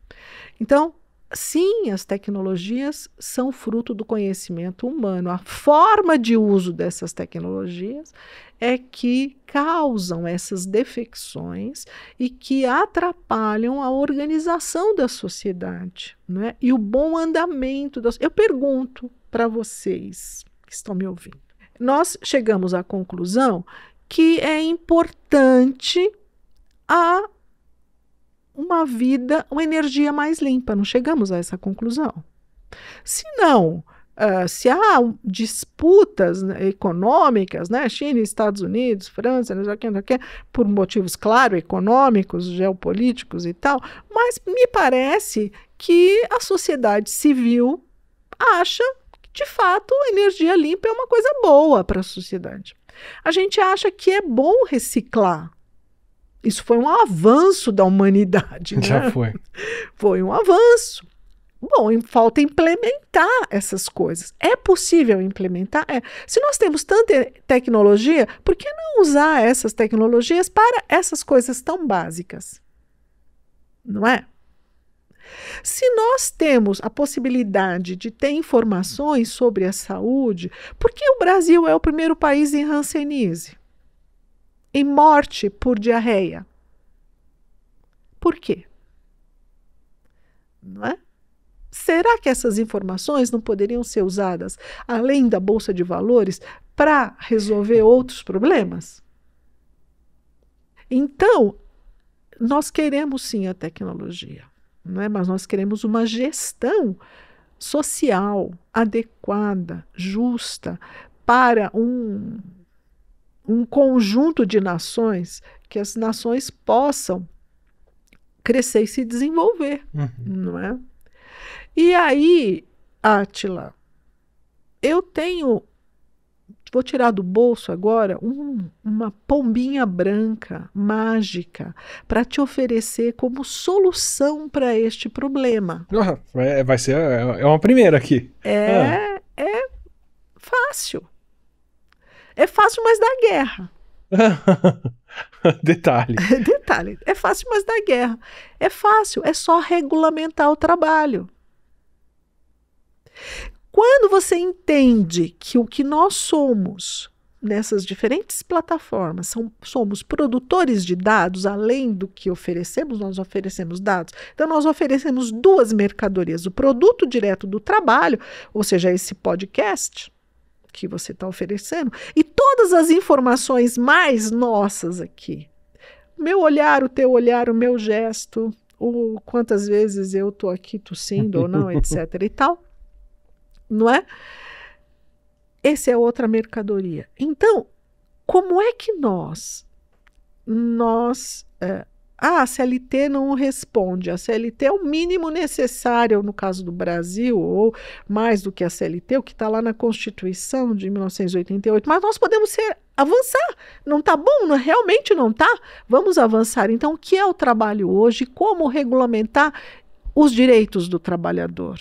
Então, sim, as tecnologias são fruto do conhecimento humano. A forma de uso dessas tecnologias é que causam essas defecções e que atrapalham a organização da sociedade, né? E o bom andamento das... Eu pergunto para vocês que estão me ouvindo. Nós chegamos à conclusão que é importante uma vida, uma energia mais limpa. Não chegamos a essa conclusão. Se não, se há disputas, né, econômicas, né, China, Estados Unidos, França, não sei o que, por motivos, claro, econômicos, geopolíticos e tal, mas me parece que a sociedade civil acha que, de fato, a energia limpa é uma coisa boa para a sociedade. A gente acha que é bom reciclar. Isso foi um avanço da humanidade. Né? Já foi. Foi um avanço. Bom, falta implementar essas coisas. É possível implementar? Se nós temos tanta tecnologia, por que não usar essas tecnologias para essas coisas tão básicas? não é? Se nós temos a possibilidade de ter informações sobre a saúde, por que o Brasil é o primeiro país em hanseníase? Em morte por diarreia? Por quê? Não é? Será que essas informações não poderiam ser usadas, além da Bolsa de Valores, para resolver outros problemas? Então, nós queremos sim a tecnologia, não é? Mas nós queremos uma gestão social adequada, justa, para um conjunto de nações, que as nações possam crescer e se desenvolver, não é? E aí, Átila, vou tirar do bolso agora uma pombinha branca, mágica, para te oferecer como solução para este problema. Vai ser uma primeira aqui. É fácil. É fácil, mas dá guerra. Detalhe. Detalhe. É fácil, mas dá guerra. É fácil, é só regulamentar o trabalho. Quando você entende que o que nós somos nessas diferentes plataformas somos produtores de dados, além do que oferecemos, nós oferecemos dados. Então, nós oferecemos duas mercadorias: o produto direto do trabalho, ou seja, esse podcast que você está oferecendo, e todas as informações mais nossas aqui. O meu olhar, o teu olhar, o meu gesto, quantas vezes eu estou aqui tossindo ou não, etc. e tal. Não é? Essa é outra mercadoria. Então, como é que a CLT não responde? A CLT é o mínimo necessário, no caso do Brasil, ou mais do que a CLT, o que está lá na Constituição de 1988, mas nós podemos avançar. Não está bom? Realmente não está? Vamos avançar. Então, o que é o trabalho hoje? Como regulamentar os direitos do trabalhador?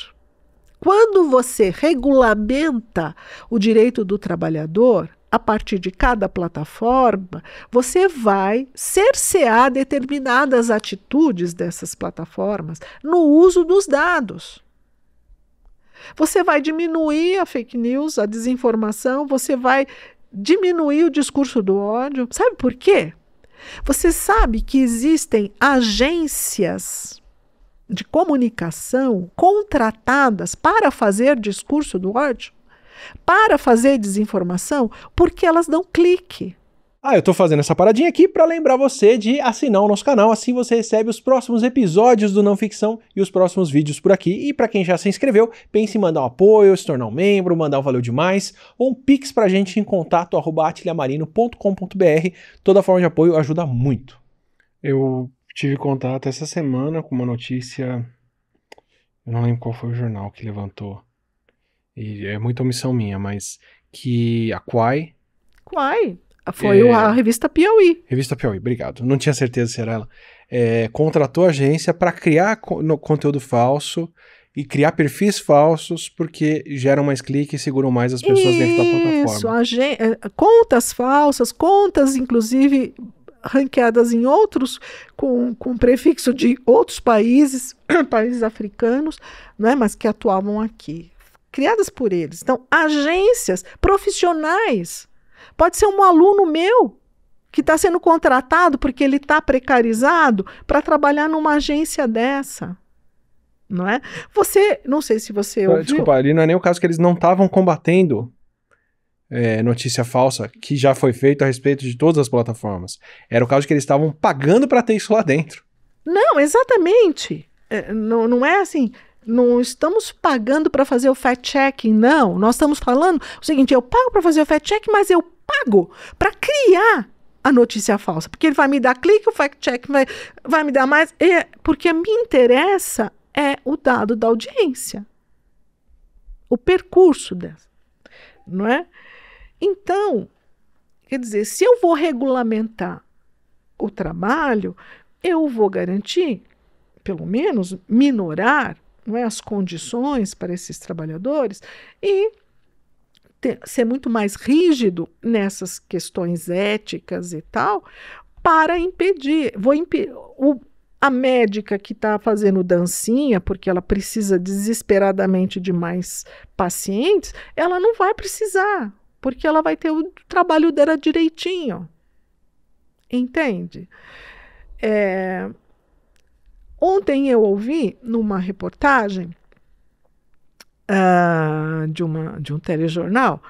Quando você regulamenta o direito do trabalhador, a partir de cada plataforma, você vai cercear determinadas atitudes dessas plataformas no uso dos dados. Você vai diminuir a fake news, a desinformação, você vai diminuir o discurso do ódio. Sabe por quê? Você sabe que existem agências de comunicação contratadas para fazer discurso do ódio, para fazer desinformação, porque elas dão clique. Eu tô fazendo essa paradinha aqui para lembrar você de assinar o nosso canal, assim você recebe os próximos episódios do Não Ficção e os próximos vídeos por aqui. E para quem já se inscreveu, pense em mandar um apoio, se tornar um membro, mandar um valeu demais, ou um pix pra gente em contato@atiliamarino.com.br. Toda forma de apoio ajuda muito. Eu tive contato essa semana com uma notícia, eu não lembro qual foi o jornal que levantou, e é muita omissão minha, mas que a Quai foi a revista Piauí. Revista Piauí, obrigado, não tinha certeza se era ela, contratou a agência para criar conteúdo falso e criar perfis falsos, porque geram mais clique e seguram mais as pessoas dentro da plataforma. Isso, contas falsas, contas inclusive ranqueadas em outros, com prefixo de outros países, países africanos, não é? Mas que atuavam aqui, criadas por eles. Então, agências profissionais. Pode ser um aluno meu que está sendo contratado porque ele está precarizado para trabalhar numa agência dessa. Não é? Não sei se você ouviu. Desculpa, ali não é nem o caso que eles não estavam combatendo notícia falsa, que já foi feito a respeito de todas as plataformas. Era o caso de que eles estavam pagando para ter isso lá dentro. Não, exatamente. Não é assim, não estamos pagando para fazer o fact-checking, não. Nós estamos falando o seguinte: eu pago para fazer o fact-checking, mas eu pago para criar a notícia falsa, porque ele vai me dar clique, o fact-checking vai me dar mais, porque me interessa o dado da audiência, o percurso dessa, não é? Então, quer dizer, se eu vou regulamentar o trabalho, eu vou garantir, pelo menos, minorar, não é, as condições para esses trabalhadores e ser muito mais rígido nessas questões éticas e tal, para impedir. A médica que está fazendo dancinha, porque ela precisa desesperadamente de mais pacientes, ela não vai precisar, porque ela vai ter o trabalho dela direitinho. Entende? Ontem eu ouvi numa reportagem de um telejornal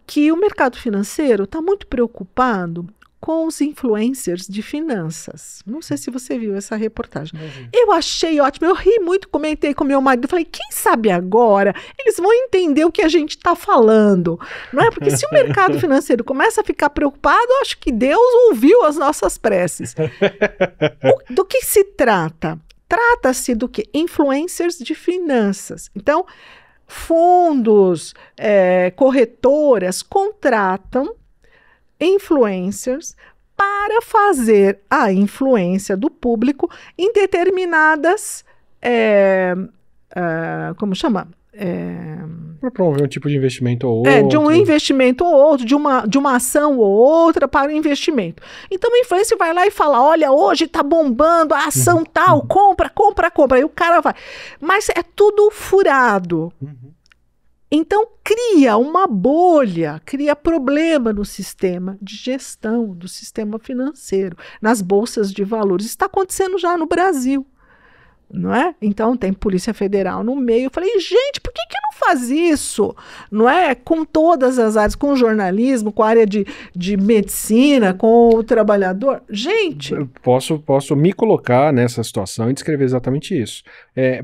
que o mercado financeiro está muito preocupado com os influencers de finanças. Não sei se você viu essa reportagem. Eu achei ótimo, eu ri muito, comentei com meu marido, falei, quem sabe agora eles vão entender o que a gente está falando, não é? Porque se o mercado financeiro começa a ficar preocupado, eu acho que Deus ouviu as nossas preces. Do que se trata? Trata-se do que? Influencers de finanças. Então, fundos, corretoras contratam influencers para fazer a influência do público em determinadas, como chama? Para promover um tipo de investimento ou outro. De um investimento ou outro, de uma ação ou outra para o investimento. Então, o influencer vai lá e fala, olha, hoje está bombando a ação tal, compra. Aí o cara vai. Mas é tudo furado. Então, cria uma bolha, cria problema no sistema de gestão, do sistema financeiro, nas bolsas de valores. Isso está acontecendo já no Brasil, não é? Então, tem Polícia Federal no meio. Eu falei, gente, por que não faz isso? Não é? Com todas as áreas, com o jornalismo, com a área de medicina, com o trabalhador. Gente... Eu posso me colocar nessa situação e descrever exatamente isso.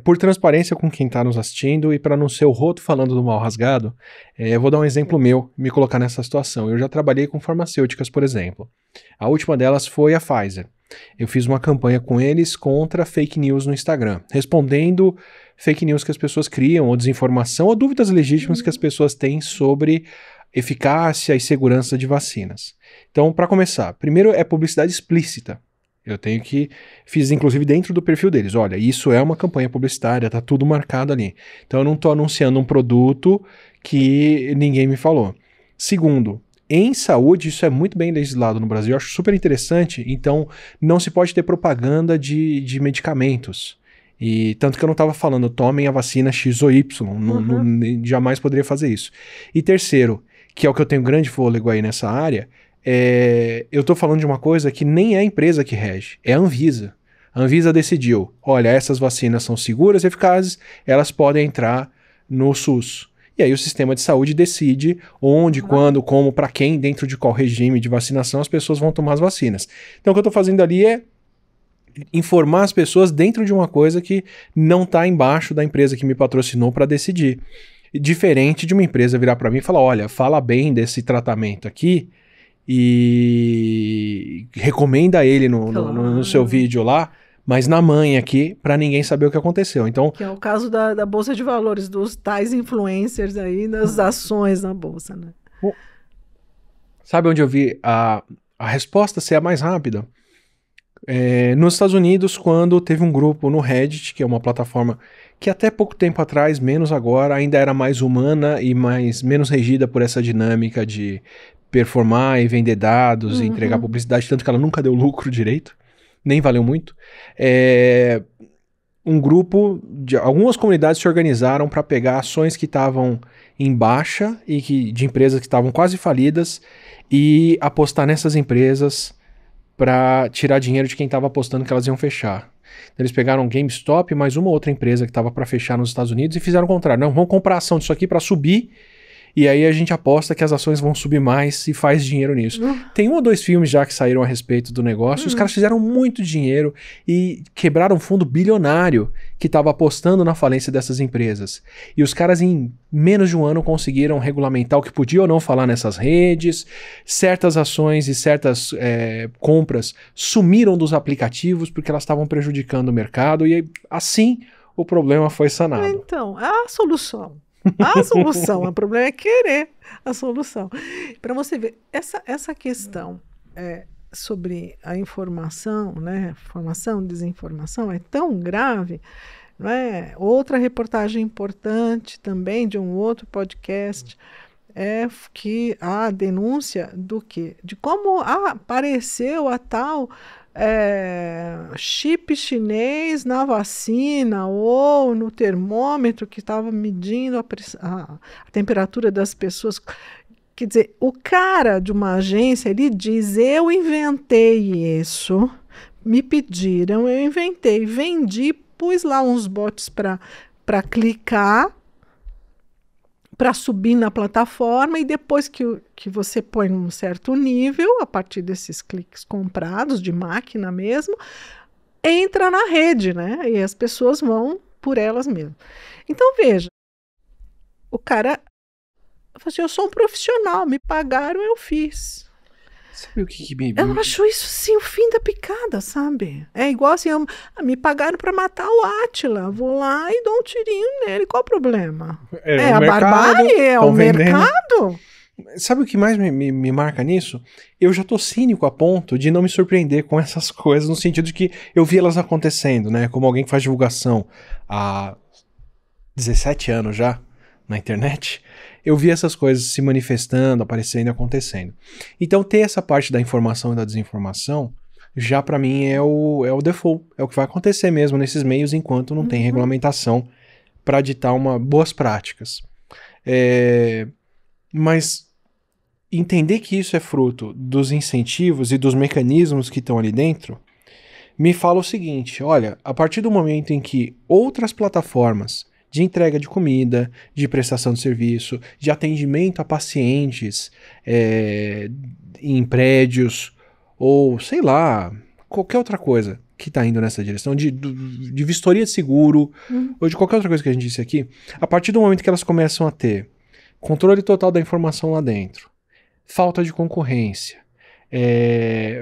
Por transparência com quem está nos assistindo e para não ser o roto falando do mal rasgado, eu vou dar um exemplo meu, me colocar nessa situação. Eu já trabalhei com farmacêuticas, por exemplo. A última delas foi a Pfizer. Eu fiz uma campanha com eles contra fake news no Instagram, respondendo fake news que as pessoas criam, ou desinformação, ou dúvidas legítimas que as pessoas têm sobre eficácia e segurança de vacinas. Então, para começar, primeiro é publicidade explícita. Eu fiz inclusive dentro do perfil deles, olha, isso é uma campanha publicitária, tá tudo marcado ali. Então eu não estou anunciando um produto que ninguém me falou. Segundo, em saúde, isso é muito bem legislado no Brasil, eu acho super interessante, então não se pode ter propaganda de medicamentos. E tanto que eu não estava falando, tomem a vacina X ou Y, jamais poderia fazer isso. E terceiro, que é o que eu tenho grande fôlego aí nessa área, eu estou falando de uma coisa que nem é a empresa que rege, é a Anvisa. A Anvisa decidiu, olha, essas vacinas são seguras e eficazes, elas podem entrar no SUS. E aí o sistema de saúde decide onde, quando, como, para quem, dentro de qual regime de vacinação as pessoas vão tomar as vacinas. Então o que eu estou fazendo ali é informar as pessoas dentro de uma coisa que não está embaixo da empresa que me patrocinou para decidir. Diferente de uma empresa virar para mim e falar, olha, fala bem desse tratamento aqui e recomenda ele no seu vídeo lá, mas na manha aqui, para ninguém saber o que aconteceu. Então, que é o caso da Bolsa de Valores, dos tais influencers aí, das ações na Bolsa, né? Sabe onde eu vi a resposta ser a mais rápida? Nos Estados Unidos, quando teve um grupo no Reddit, que é uma plataforma que até pouco tempo atrás, menos agora, ainda era mais humana e menos regida por essa dinâmica de performar e vender dados e entregar publicidade, tanto que ela nunca deu lucro direito, nem valeu muito. Um grupo, algumas comunidades se organizaram para pegar ações que estavam em baixa e de empresas que estavam quase falidas e apostar nessas empresas para tirar dinheiro de quem estava apostando que elas iam fechar. Então, eles pegaram GameStop, mais uma outra empresa que estava para fechar nos Estados Unidos e fizeram o contrário. Não, vamos comprar ação disso aqui para subir e aí a gente aposta que as ações vão subir mais e faz dinheiro nisso. Tem 1 ou 2 filmes já que saíram a respeito do negócio e os caras fizeram muito dinheiro e quebraram um fundo bilionário que estava apostando na falência dessas empresas. E os caras em menos de um ano conseguiram regulamentar o que podia ou não falar nessas redes, certas ações e certas compras sumiram dos aplicativos porque elas estavam prejudicando o mercado e assim o problema foi sanado. Então, é a solução. A solução, o problema é querer a solução. Para você ver, essa questão sobre a informação, né, informação, desinformação, é tão grave, não é? Outra reportagem importante também de um outro podcast é que a denúncia do quê? De como apareceu a tal chip chinês na vacina ou no termômetro que estava medindo a temperatura das pessoas. Quer dizer, o cara de uma agência, ele diz, eu inventei isso, me pediram, eu inventei, vendi, pus lá uns bots para clicar, para subir na plataforma, e depois que você põe um certo nível, a partir desses cliques comprados, de máquina mesmo, entra na rede, né? E as pessoas vão por elas mesmas. Então, veja, o cara falou assim, eu sou um profissional, me pagaram, eu fiz. Sabe o que me... Eu acho isso, sim, o fim da picada, sabe? É igual assim, me pagaram para matar o Átila, vou lá e dou um tirinho nele, qual o problema? A barbárie, é o mercado. Sabe o que mais me marca nisso? Eu já tô cínico a ponto de não me surpreender com essas coisas, no sentido de que eu vi elas acontecendo, né? Como alguém que faz divulgação há 17 anos já na internet, eu vi essas coisas se manifestando, aparecendo e acontecendo. Então ter essa parte da informação e da desinformação, já para mim é o default, é o que vai acontecer mesmo nesses meios enquanto não tem regulamentação para ditar boas práticas. Mas entender que isso é fruto dos incentivos e dos mecanismos que estão ali dentro, me fala o seguinte, olha, a partir do momento em que outras plataformas de entrega de comida, de prestação de serviço, de atendimento a pacientes em prédios, ou sei lá, qualquer outra coisa que está indo nessa direção, de vistoria de seguro, ou de qualquer outra coisa que a gente disse aqui, a partir do momento que elas começam a ter controle total da informação lá dentro, falta de concorrência,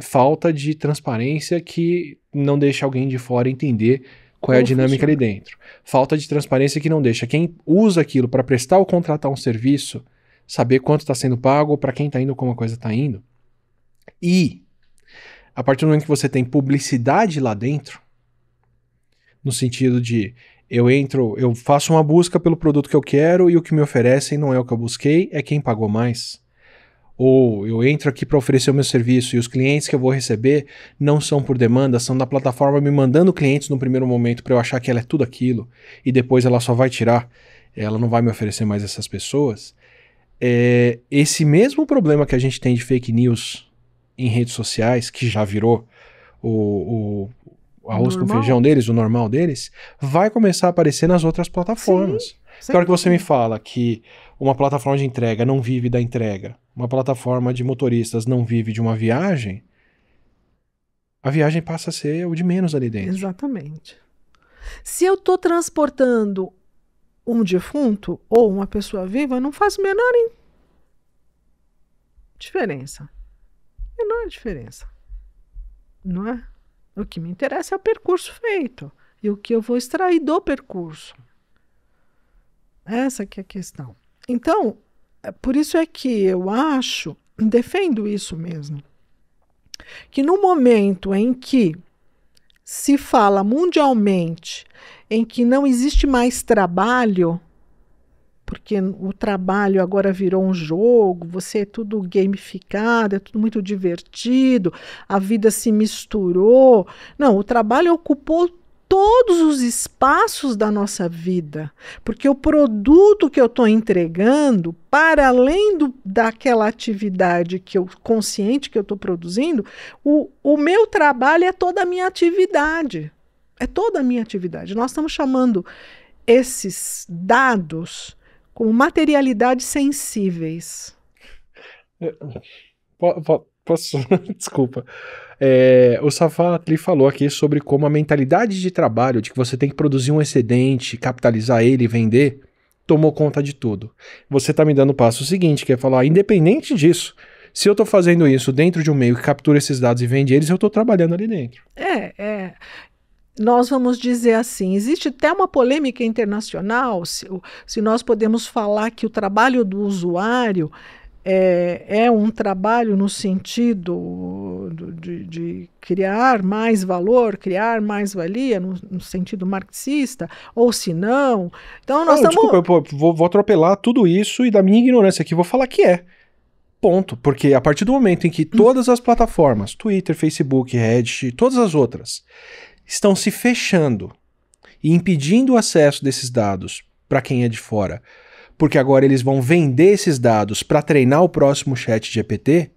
falta de transparência que não deixa alguém de fora entender qual é a dinâmica ali dentro. Falta de transparência que não deixa quem usa aquilo para prestar ou contratar um serviço saber quanto está sendo pago, para quem está indo, como a coisa está indo. E, a partir do momento que você tem publicidade lá dentro, no sentido de eu faço uma busca pelo produto que eu quero e o que me oferecem não é o que eu busquei, é quem pagou mais. Ou eu entro aqui para oferecer o meu serviço e os clientes que eu vou receber não são por demanda, são da plataforma me mandando clientes no primeiro momento para eu achar que ela é tudo aquilo e depois ela só vai tirar, ela não vai me oferecer mais essas pessoas. Esse mesmo problema que a gente tem de fake news em redes sociais, que já virou o arroz com feijão deles, o normal deles, vai começar a aparecer nas outras plataformas. Na hora que você me fala que uma plataforma de entrega não vive da entrega, uma plataforma de motoristas não vive de uma viagem, a viagem passa a ser o de menos ali dentro. Exatamente. Se eu estou transportando um defunto ou uma pessoa viva, não faz a menor diferença. Menor diferença. Não é? O que me interessa é o percurso feito e o que eu vou extrair do percurso. Essa que é a questão. Então, por isso é que eu acho, defendo isso mesmo, que no momento em que se fala mundialmente em que não existe mais trabalho, porque o trabalho agora virou um jogo, você é tudo gamificado, é tudo muito divertido, a vida se misturou. Não, o trabalho ocupou todos os espaços da nossa vida, porque o produto que eu estou entregando, para além daquela atividade que eu consciente que eu estou produzindo, o meu trabalho é toda a minha atividade. É toda a minha atividade. Nós estamos chamando esses dados como materialidades sensíveis. Posso? Desculpa. O Safatli falou aqui sobre como a mentalidade de trabalho, de que você tem que produzir um excedente, capitalizar ele e vender, tomou conta de tudo. Você está me dando o passo seguinte, que é falar, independente disso, se eu estou fazendo isso dentro de um meio que captura esses dados e vende eles, eu estou trabalhando ali dentro. Nós vamos dizer assim, existe até uma polêmica internacional, se nós podemos falar que o trabalho do usuário é um trabalho no sentido de criar mais valor, criar mais valia, no sentido marxista, ou se não. Então nós estamos... Desculpa, eu vou atropelar tudo isso e da minha ignorância aqui vou falar que é. Ponto. Porque a partir do momento em que todas as plataformas, Twitter, Facebook, Reddit, todas as outras, estão se fechando e impedindo o acesso desses dados para quem é de fora, porque agora eles vão vender esses dados para treinar o próximo ChatGPT,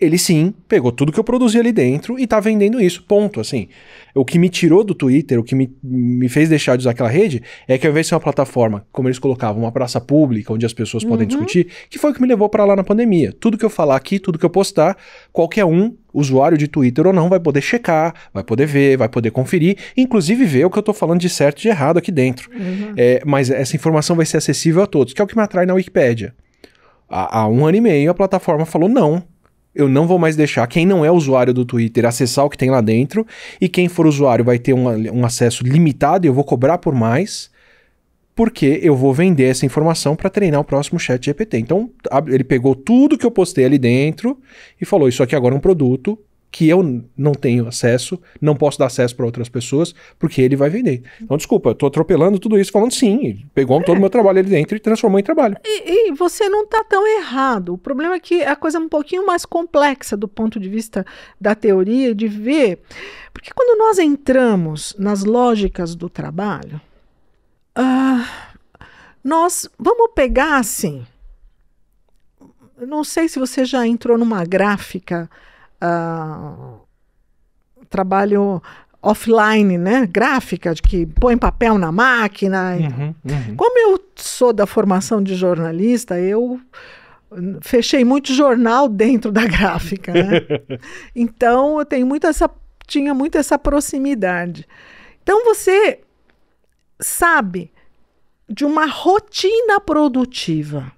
ele sim pegou tudo que eu produzi ali dentro e tá vendendo isso, ponto, assim. O que me tirou do Twitter, o que me fez deixar de usar aquela rede, é que ao invés de ser uma plataforma, como eles colocavam, uma praça pública, onde as pessoas podem discutir, que foi o que me levou para lá na pandemia. Tudo que eu falar aqui, tudo que eu postar, qualquer um, usuário de Twitter ou não, vai poder checar, vai poder ver, vai poder conferir, inclusive ver o que eu tô falando de certo e de errado aqui dentro. Mas essa informação vai ser acessível a todos, que é o que me atrai na Wikipédia. Há 1 ano e meio a plataforma falou não. Eu não vou mais deixar quem não é usuário do Twitter acessar o que tem lá dentro, e quem for usuário vai ter um acesso limitado e eu vou cobrar por mais, porque eu vou vender essa informação para treinar o próximo ChatGPT. Então, ele pegou tudo que eu postei ali dentro e falou, isso aqui agora é um produto que eu não tenho acesso, não posso dar acesso para outras pessoas, porque ele vai vender. Então, desculpa, eu tô atropelando tudo isso, falando sim, ele pegou todo o meu trabalho ali dentro e transformou em trabalho. E você não tá tão errado. O problema é que a coisa é um pouquinho mais complexa do ponto de vista da teoria, de ver. Porque quando nós entramos nas lógicas do trabalho, nós vamos pegar assim, eu não sei se você já entrou numa gráfica, trabalho offline, né? Gráfica, de que põe papel na máquina. Como eu sou da formação de jornalista, eu fechei muito jornal dentro da gráfica, né? Então, eu tenho tinha muito essa proximidade. Então, você sabe de uma rotina produtiva,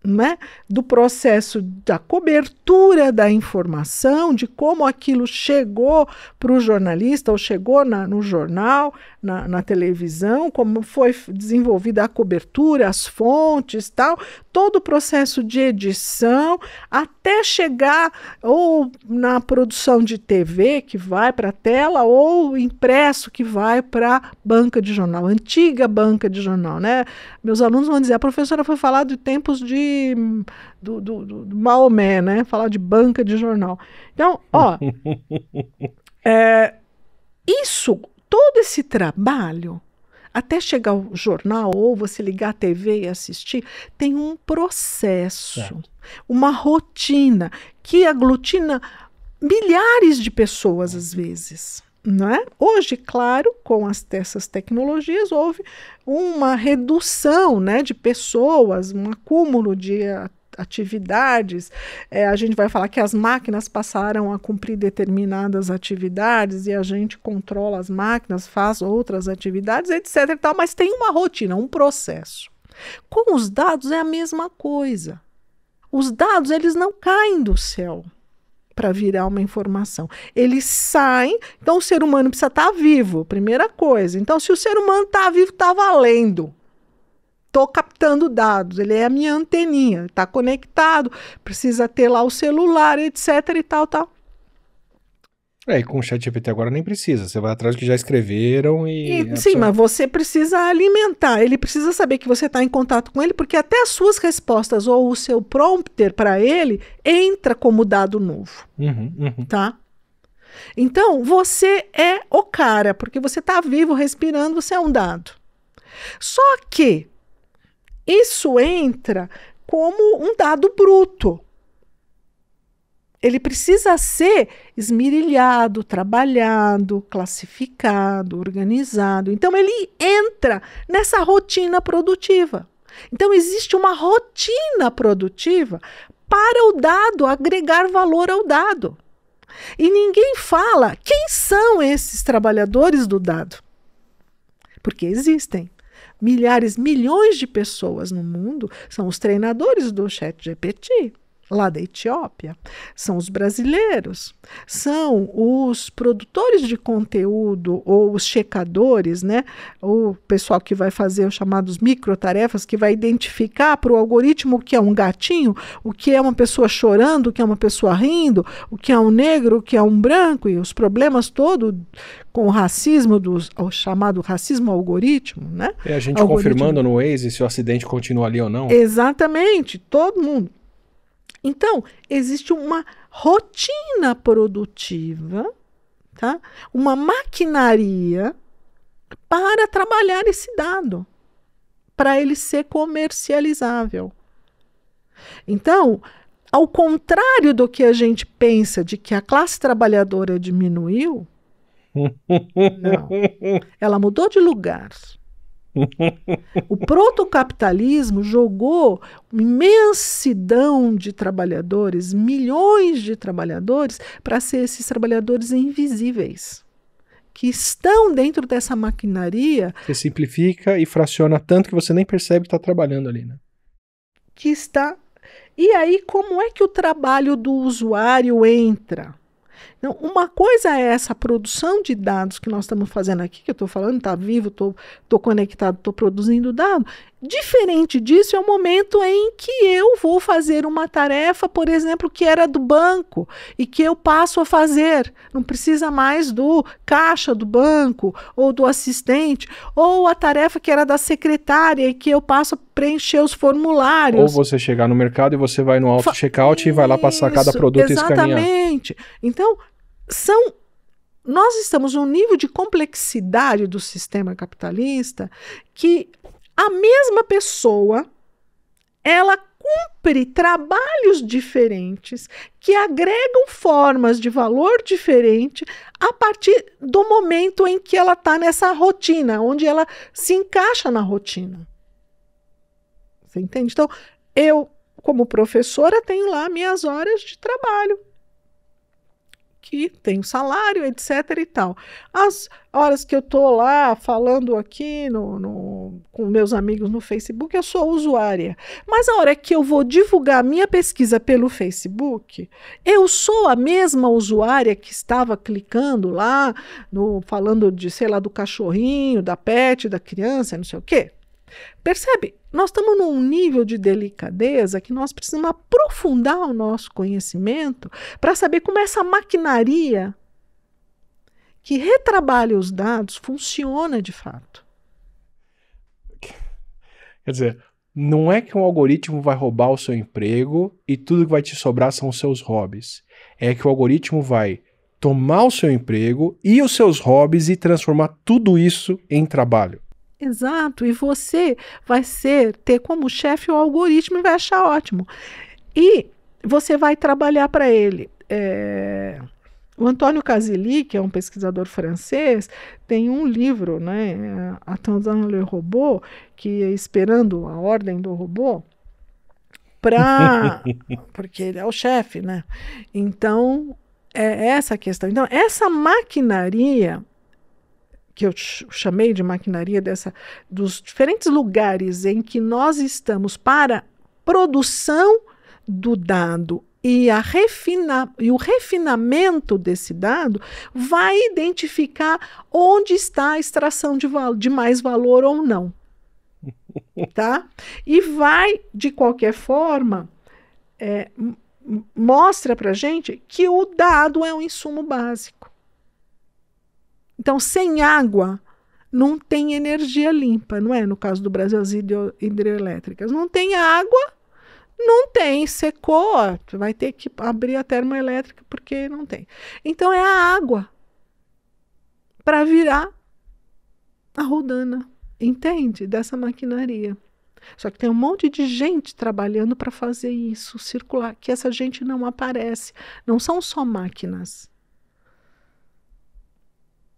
né, do processo da cobertura da informação, de como aquilo chegou para o jornalista, ou chegou no jornal, na televisão, como foi desenvolvida a cobertura, as fontes, tal, todo o processo de edição, até chegar ou na produção de TV, que vai para a tela, ou impresso, que vai para a banca de jornal, antiga banca de jornal, né? Meus alunos vão dizer, a professora foi falar de tempos do Maomé, né? Falar de banca de jornal. Então, todo esse trabalho, até chegar ao jornal, ou você ligar a TV e assistir, tem um processo, uma rotina, que aglutina milhares de pessoas, às vezes. Não é? Hoje, claro, com essas tecnologias, houve uma redução, né, de pessoas, um acúmulo de atividades. A gente vai falar que as máquinas passaram a cumprir determinadas atividades e a gente controla as máquinas, faz outras atividades, etc. e tal, mas tem uma rotina, um processo. Com os dados é a mesma coisa. Os dados, eles não caem do céu para virar uma informação. Eles saem, então o ser humano precisa estar vivo, primeira coisa. Então, se o ser humano está vivo, está valendo. Estou captando dados, ele é a minha anteninha, está conectado, precisa ter lá o celular, etc. e tal. E com o ChatGPT agora nem precisa, você vai atrás do que já escreveram Sim, mas você precisa alimentar, ele precisa saber que você está em contato com ele, porque até as suas respostas ou o seu prompter para ele entra como dado novo, tá? Então, você é o cara, porque você está vivo, respirando, você é um dado. Só que isso entra como um dado bruto. Ele precisa ser esmirilhado, trabalhado, classificado, organizado. Então, ele entra nessa rotina produtiva. Então, existe uma rotina produtiva para o dado, agregar valor ao dado. E ninguém fala quem são esses trabalhadores do dado. Porque existem. Milhares, milhões de pessoas no mundo são os treinadores do ChatGPT. Lá da Etiópia, são os brasileiros, são os produtores de conteúdo ou os checadores, né? O pessoal que vai fazer os chamados microtarefas, que vai identificar para o algoritmo o que é um gatinho, o que é uma pessoa chorando, o que é uma pessoa rindo, o que é um negro, o que é um branco, e os problemas todos com o racismo, o chamado racismo algoritmo, né? É a gente confirmando no Waze se o acidente continua ali ou não. Exatamente, todo mundo. Então, existe uma rotina produtiva, tá? Uma maquinaria para trabalhar esse dado, para ele ser comercializável. Então, ao contrário do que a gente pensa de que a classe trabalhadora diminuiu, não, ela mudou de lugar. O protocapitalismo jogou uma imensidão de trabalhadores, milhões de trabalhadores, para ser esses trabalhadores invisíveis, que estão dentro dessa maquinaria. Você simplifica e fraciona tanto que você nem percebe que está trabalhando ali, né? Que está... E aí, como é que o trabalho do usuário entra? Então, uma coisa é essa produção de dados que nós estamos fazendo aqui, que eu estou falando, está vivo, estou conectado, estou produzindo dado. Diferente disso é o momento em que eu vou fazer uma tarefa, por exemplo, que era do banco e que eu passo a fazer. Não precisa mais do caixa do banco ou do assistente, ou a tarefa que era da secretária e que eu passo a preencher os formulários. Ou você chegar no mercado e você vai no auto-checkout e vai lá passar cada produto e escanear. Exatamente. Então, nós estamos num nível de complexidade do sistema capitalista que a mesma pessoa, ela cumpre trabalhos diferentes que agregam formas de valor diferente a partir do momento em que ela está nessa rotina, onde ela se encaixa na rotina. Você entende? Então, eu, como professora, tenho lá minhas horas de trabalho, que tem salário, etc. e tal. As horas que eu estou lá falando aqui com meus amigos no Facebook, eu sou usuária. Mas a hora que eu vou divulgar minha pesquisa pelo Facebook, eu sou a mesma usuária que estava clicando lá, falando de, sei lá, do cachorrinho, da pet, da criança, não sei o quê. Percebe? Nós estamos num nível de delicadeza que nós precisamos aprofundar o nosso conhecimento para saber como essa maquinaria que retrabalha os dados funciona de fato. Quer dizer, não é que um algoritmo vai roubar o seu emprego e tudo que vai te sobrar são os seus hobbies. É que o algoritmo vai tomar o seu emprego e os seus hobbies e transformar tudo isso em trabalho. Exato, e você vai ter como chefe o algoritmo e vai achar ótimo. E você vai trabalhar para ele. O Antônio Casilli, que é um pesquisador francês, tem um livro, né, Attendant le robot, que é Esperando a Ordem do Robô, porque ele é o chefe, né? Então, é essa a questão. Então, essa maquinaria que eu chamei de maquinaria dos diferentes lugares em que nós estamos para produção do dado e o refinamento desse dado vai identificar onde está a extração de mais valor ou não. Tá? E vai, de qualquer forma, mostra para a gente que o dado é um insumo básico. Então, sem água, não tem energia limpa, não é? No caso do Brasil, as hidrelétricas. Não tem água, não tem, secou, vai ter que abrir a termoelétrica porque não tem. Então, é a água para virar a rodana, entende? Dessa maquinaria. Só que tem um monte de gente trabalhando para fazer isso circular, que essa gente não aparece. Não são só máquinas.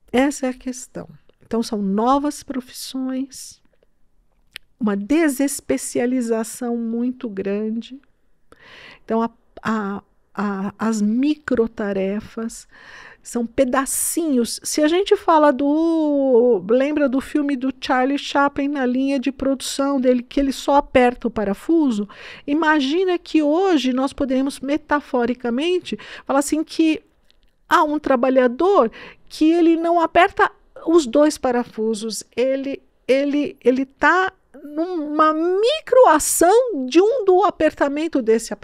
Essa é a questão. Então, são novas profissões, uma desespecialização muito grande. Então, as microtarefas são pedacinhos. Se a gente fala lembra do filme do Charlie Chaplin na linha de produção dele, que ele só aperta o parafuso? Imagina que hoje nós podemos, metaforicamente, falar assim que há um trabalhador que ele não aperta os dois parafusos, ele está numa microação do apertamento desse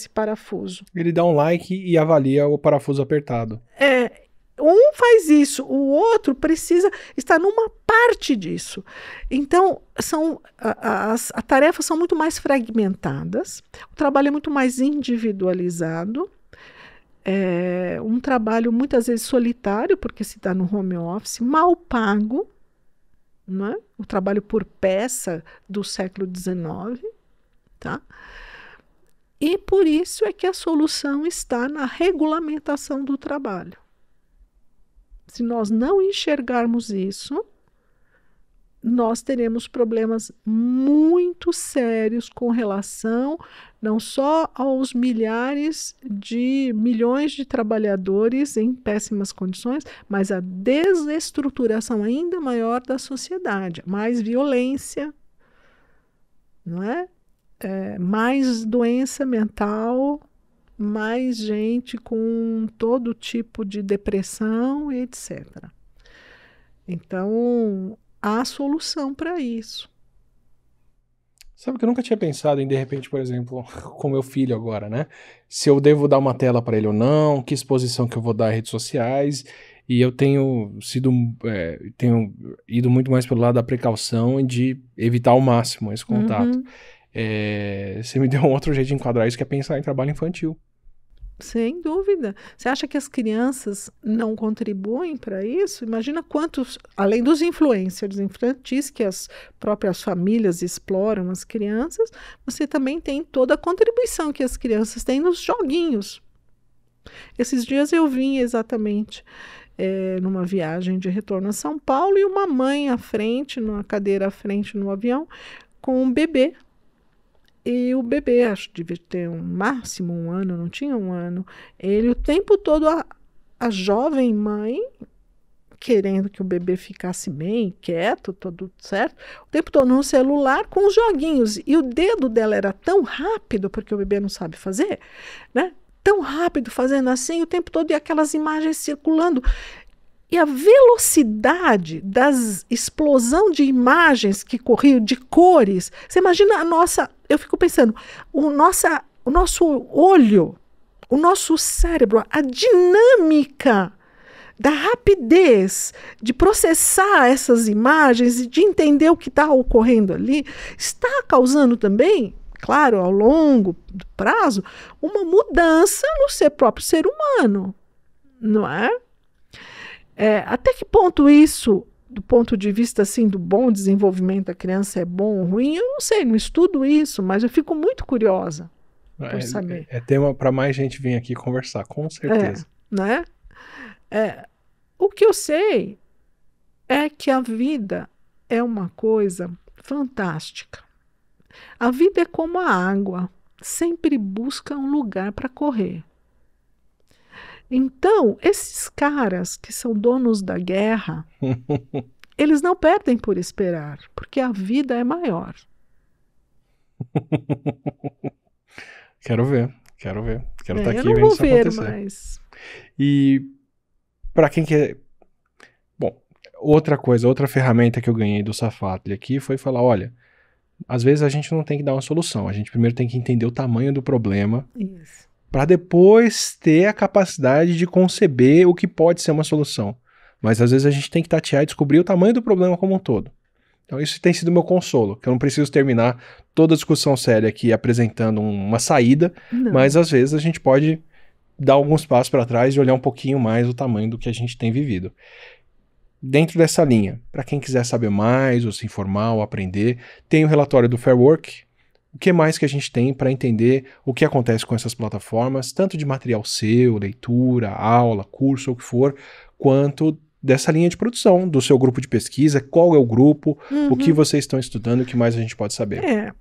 parafuso. Ele dá um like e avalia o parafuso apertado. Um faz isso, o outro precisa estar numa parte disso. Então, as tarefas são muito mais fragmentadas, o trabalho é muito mais individualizado, um trabalho muitas vezes solitário, porque se dá no home office, mal pago, não é? O trabalho por peça do século XIX, tá? E por isso é que a solução está na regulamentação do trabalho. Se nós não enxergarmos isso, nós teremos problemas muito sérios com relação não só aos milhões de trabalhadores em péssimas condições, mas a desestruturação ainda maior da sociedade, mais violência, não é? Mais doença mental, mais gente com todo tipo de depressão, etc. Então, há solução para isso. Sabe que eu nunca tinha pensado em, de repente, por exemplo, com meu filho agora, né? Se eu devo dar uma tela para ele ou não, que exposição que eu vou dar às redes sociais. E eu tenho ido muito mais pelo lado da precaução e de evitar ao máximo esse contato. Uhum. Você me deu um outro jeito de enquadrar isso, que é pensar em trabalho infantil. Sem dúvida. Você acha que as crianças não contribuem para isso? Imagina quantos, além dos influencers infantis, que as próprias famílias exploram as crianças, você também tem toda a contribuição que as crianças têm nos joguinhos. Esses dias eu vim exatamente numa viagem de retorno a São Paulo e uma mãe à frente, numa cadeira à frente no avião, com um bebê. E o bebê, acho que devia ter máximo 1 ano, não tinha 1 ano. Ele o tempo todo, a jovem mãe, querendo que o bebê ficasse bem, quieto, tudo certo, o tempo todo no celular com os joguinhos. E o dedo dela era tão rápido, porque o bebê não sabe fazer, né? Tão rápido, fazendo assim, o tempo todo, e aquelas imagens circulando. E a velocidade da explosão de imagens que corriam, de cores, você imagina eu fico pensando, o nosso olho, o nosso cérebro, a dinâmica da rapidez de processar essas imagens e de entender o que está ocorrendo ali, está causando também, claro, ao longo do prazo, uma mudança no próprio ser humano, não é? Até que ponto isso, do ponto de vista assim, do bom desenvolvimento da criança, é bom ou ruim? Eu não sei, não estudo isso, mas eu fico muito curiosa por saber. É tema para mais gente vir aqui conversar, com certeza. Né? O que eu sei é que a vida é uma coisa fantástica. A vida é como a água, sempre busca um lugar para correr. Então, esses caras que são donos da guerra, eles não perdem por esperar, porque a vida é maior. Quero ver. Quero estar aqui vendo isso acontecer. Eu não vou ver, mas... E para quem quer... Bom, outra ferramenta que eu ganhei do Safatli aqui foi falar, olha, às vezes a gente não tem que dar uma solução, a gente primeiro tem que entender o tamanho do problema. Isso. Para depois ter a capacidade de conceber o que pode ser uma solução. Mas às vezes a gente tem que tatear e descobrir o tamanho do problema como um todo. Então isso tem sido meu consolo, que eu não preciso terminar toda a discussão séria aqui apresentando uma saída, mas às vezes a gente pode dar alguns passos para trás e olhar um pouquinho mais o tamanho do que a gente tem vivido. Dentro dessa linha, para quem quiser saber mais, ou se informar, ou aprender, tem o relatório do Fair Work. O que mais que a gente tem para entender o que acontece com essas plataformas, tanto de material seu, leitura, aula, curso, ou o que for, quanto dessa linha de produção, do seu grupo de pesquisa, qual é o grupo, o que vocês estão estudando, o que mais a gente pode saber.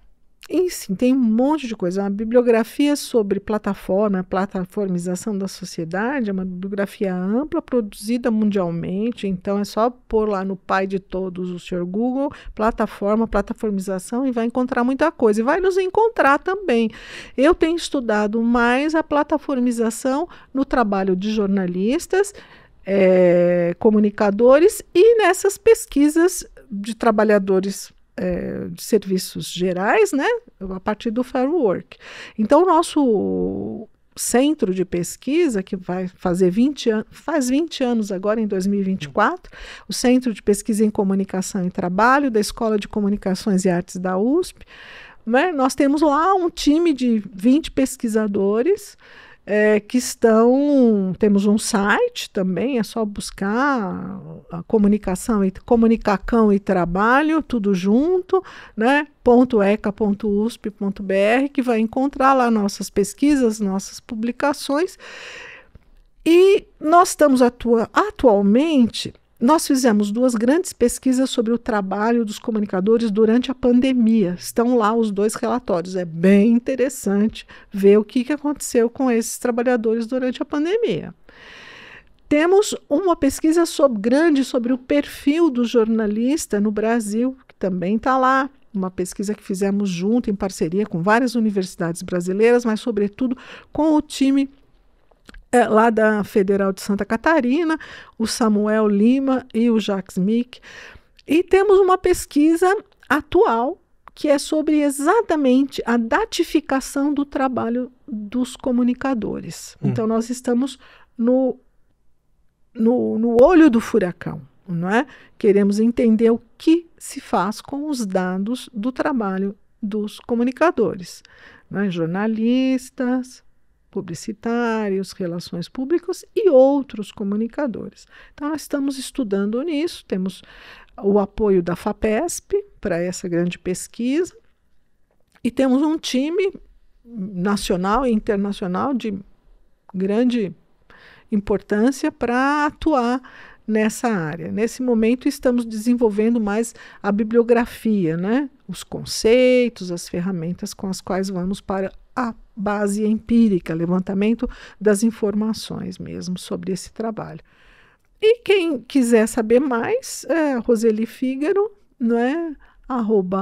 E sim, tem um monte de coisa. Uma bibliografia sobre plataformização da sociedade, é uma bibliografia ampla, produzida mundialmente, então é só pôr lá no pai de todos o Sr. Google, plataformização, e vai encontrar muita coisa. E vai nos encontrar também. Eu tenho estudado mais a plataformização no trabalho de jornalistas, comunicadores e nessas pesquisas de trabalhadores de serviços gerais, né, a partir do Fair Work. Então, o nosso centro de pesquisa, que vai fazer 20 anos, faz 20 anos agora, em 2024, o Centro de Pesquisa em Comunicação e Trabalho da Escola de Comunicações e Artes da USP. Né? Nós temos lá um time de 20 pesquisadores que estão... Temos um site também, é só buscar a comunicação e trabalho, tudo junto, né? .eca.usp.br, que vai encontrar lá nossas pesquisas, nossas publicações. E nós estamos atualmente... Nós fizemos 2 grandes pesquisas sobre o trabalho dos comunicadores durante a pandemia. Estão lá os 2 relatórios. É bem interessante ver o que aconteceu com esses trabalhadores durante a pandemia. Temos uma pesquisa grande sobre o perfil do jornalista no Brasil, que também está lá. Uma pesquisa que fizemos junto, em parceria com várias universidades brasileiras, mas, sobretudo, com o time lá da Federal de Santa Catarina, o Samuel Lima e o Jacques Mick. E temos uma pesquisa atual que é sobre exatamente a datificação do trabalho dos comunicadores. Então, nós estamos no olho do furacão, não é? Queremos entender o que se faz com os dados do trabalho dos comunicadores, né? Jornalistas, publicitários, relações públicas e outros comunicadores. Então, nós estamos estudando nisso, temos o apoio da FAPESP para essa grande pesquisa e temos um time nacional e internacional de grande importância para atuar nessa área. Nesse momento, estamos desenvolvendo mais a bibliografia, né? Os conceitos, as ferramentas com as quais vamos para a base empírica, levantamento das informações mesmo sobre esse trabalho. E quem quiser saber mais, Roseli Fígaro, não é?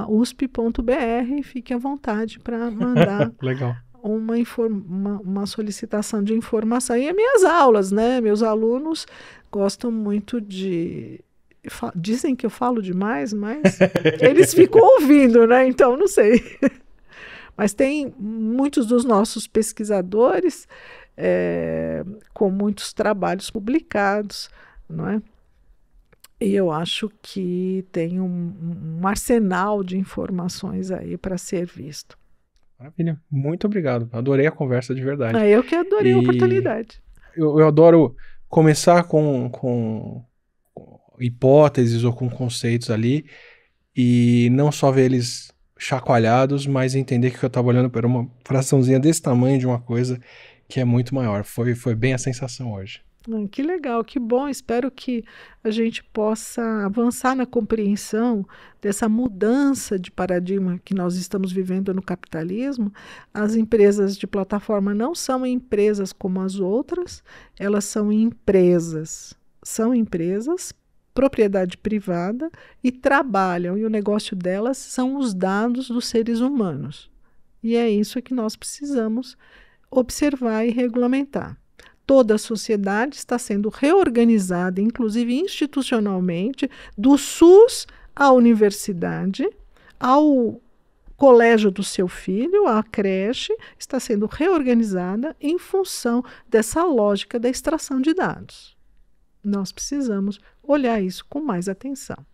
@usp.br, fique à vontade para mandar Legal. uma solicitação de informação. E as minhas aulas, né? Meus alunos gostam muito de... Dizem que eu falo demais, mas eles ficam ouvindo, né? Então, não sei. Mas tem muitos dos nossos pesquisadores com muitos trabalhos publicados, não é? E eu acho que tem um arsenal de informações aí para ser visto. Maravilha. Muito obrigado. Adorei a conversa de verdade. Eu que adorei a oportunidade. Eu adoro começar com hipóteses ou com conceitos ali e não só ver eles chacoalhados, mas entender que eu estava olhando para uma fraçãozinha desse tamanho de uma coisa que é muito maior. Foi bem a sensação hoje. Que legal, que bom. Espero que a gente possa avançar na compreensão dessa mudança de paradigma que nós estamos vivendo no capitalismo. As empresas de plataforma não são empresas como as outras, elas são empresas. São empresas, propriedade privada, e trabalham, e o negócio delas são os dados dos seres humanos. E é isso que nós precisamos observar e regulamentar. Toda a sociedade está sendo reorganizada, inclusive institucionalmente, do SUS à universidade, ao colégio do seu filho, à creche, está sendo reorganizada em função dessa lógica da extração de dados. Nós precisamos olhar isso com mais atenção.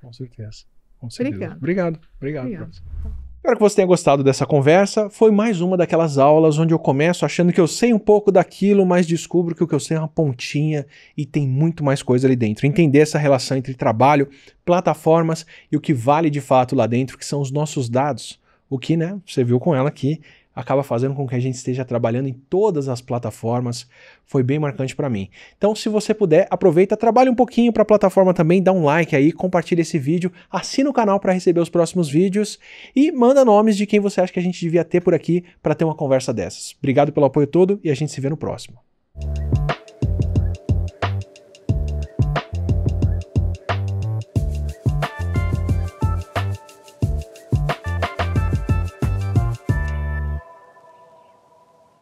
Com certeza. Com certeza. Obrigado. Obrigado. Espero que você tenha gostado dessa conversa. Foi mais uma daquelas aulas onde eu começo achando que eu sei um pouco daquilo, mas descubro que o que eu sei é uma pontinha e tem muito mais coisa ali dentro. Entender essa relação entre trabalho, plataformas e o que vale de fato lá dentro, que são os nossos dados. O que, né, você viu com ela aqui, acaba fazendo com que a gente esteja trabalhando em todas as plataformas. Foi bem marcante para mim. Então, se você puder, aproveita, trabalha um pouquinho para a plataforma também, dá um like aí, compartilha esse vídeo, assina o canal para receber os próximos vídeos e manda nomes de quem você acha que a gente devia ter por aqui para ter uma conversa dessas. Obrigado pelo apoio todo e a gente se vê no próximo.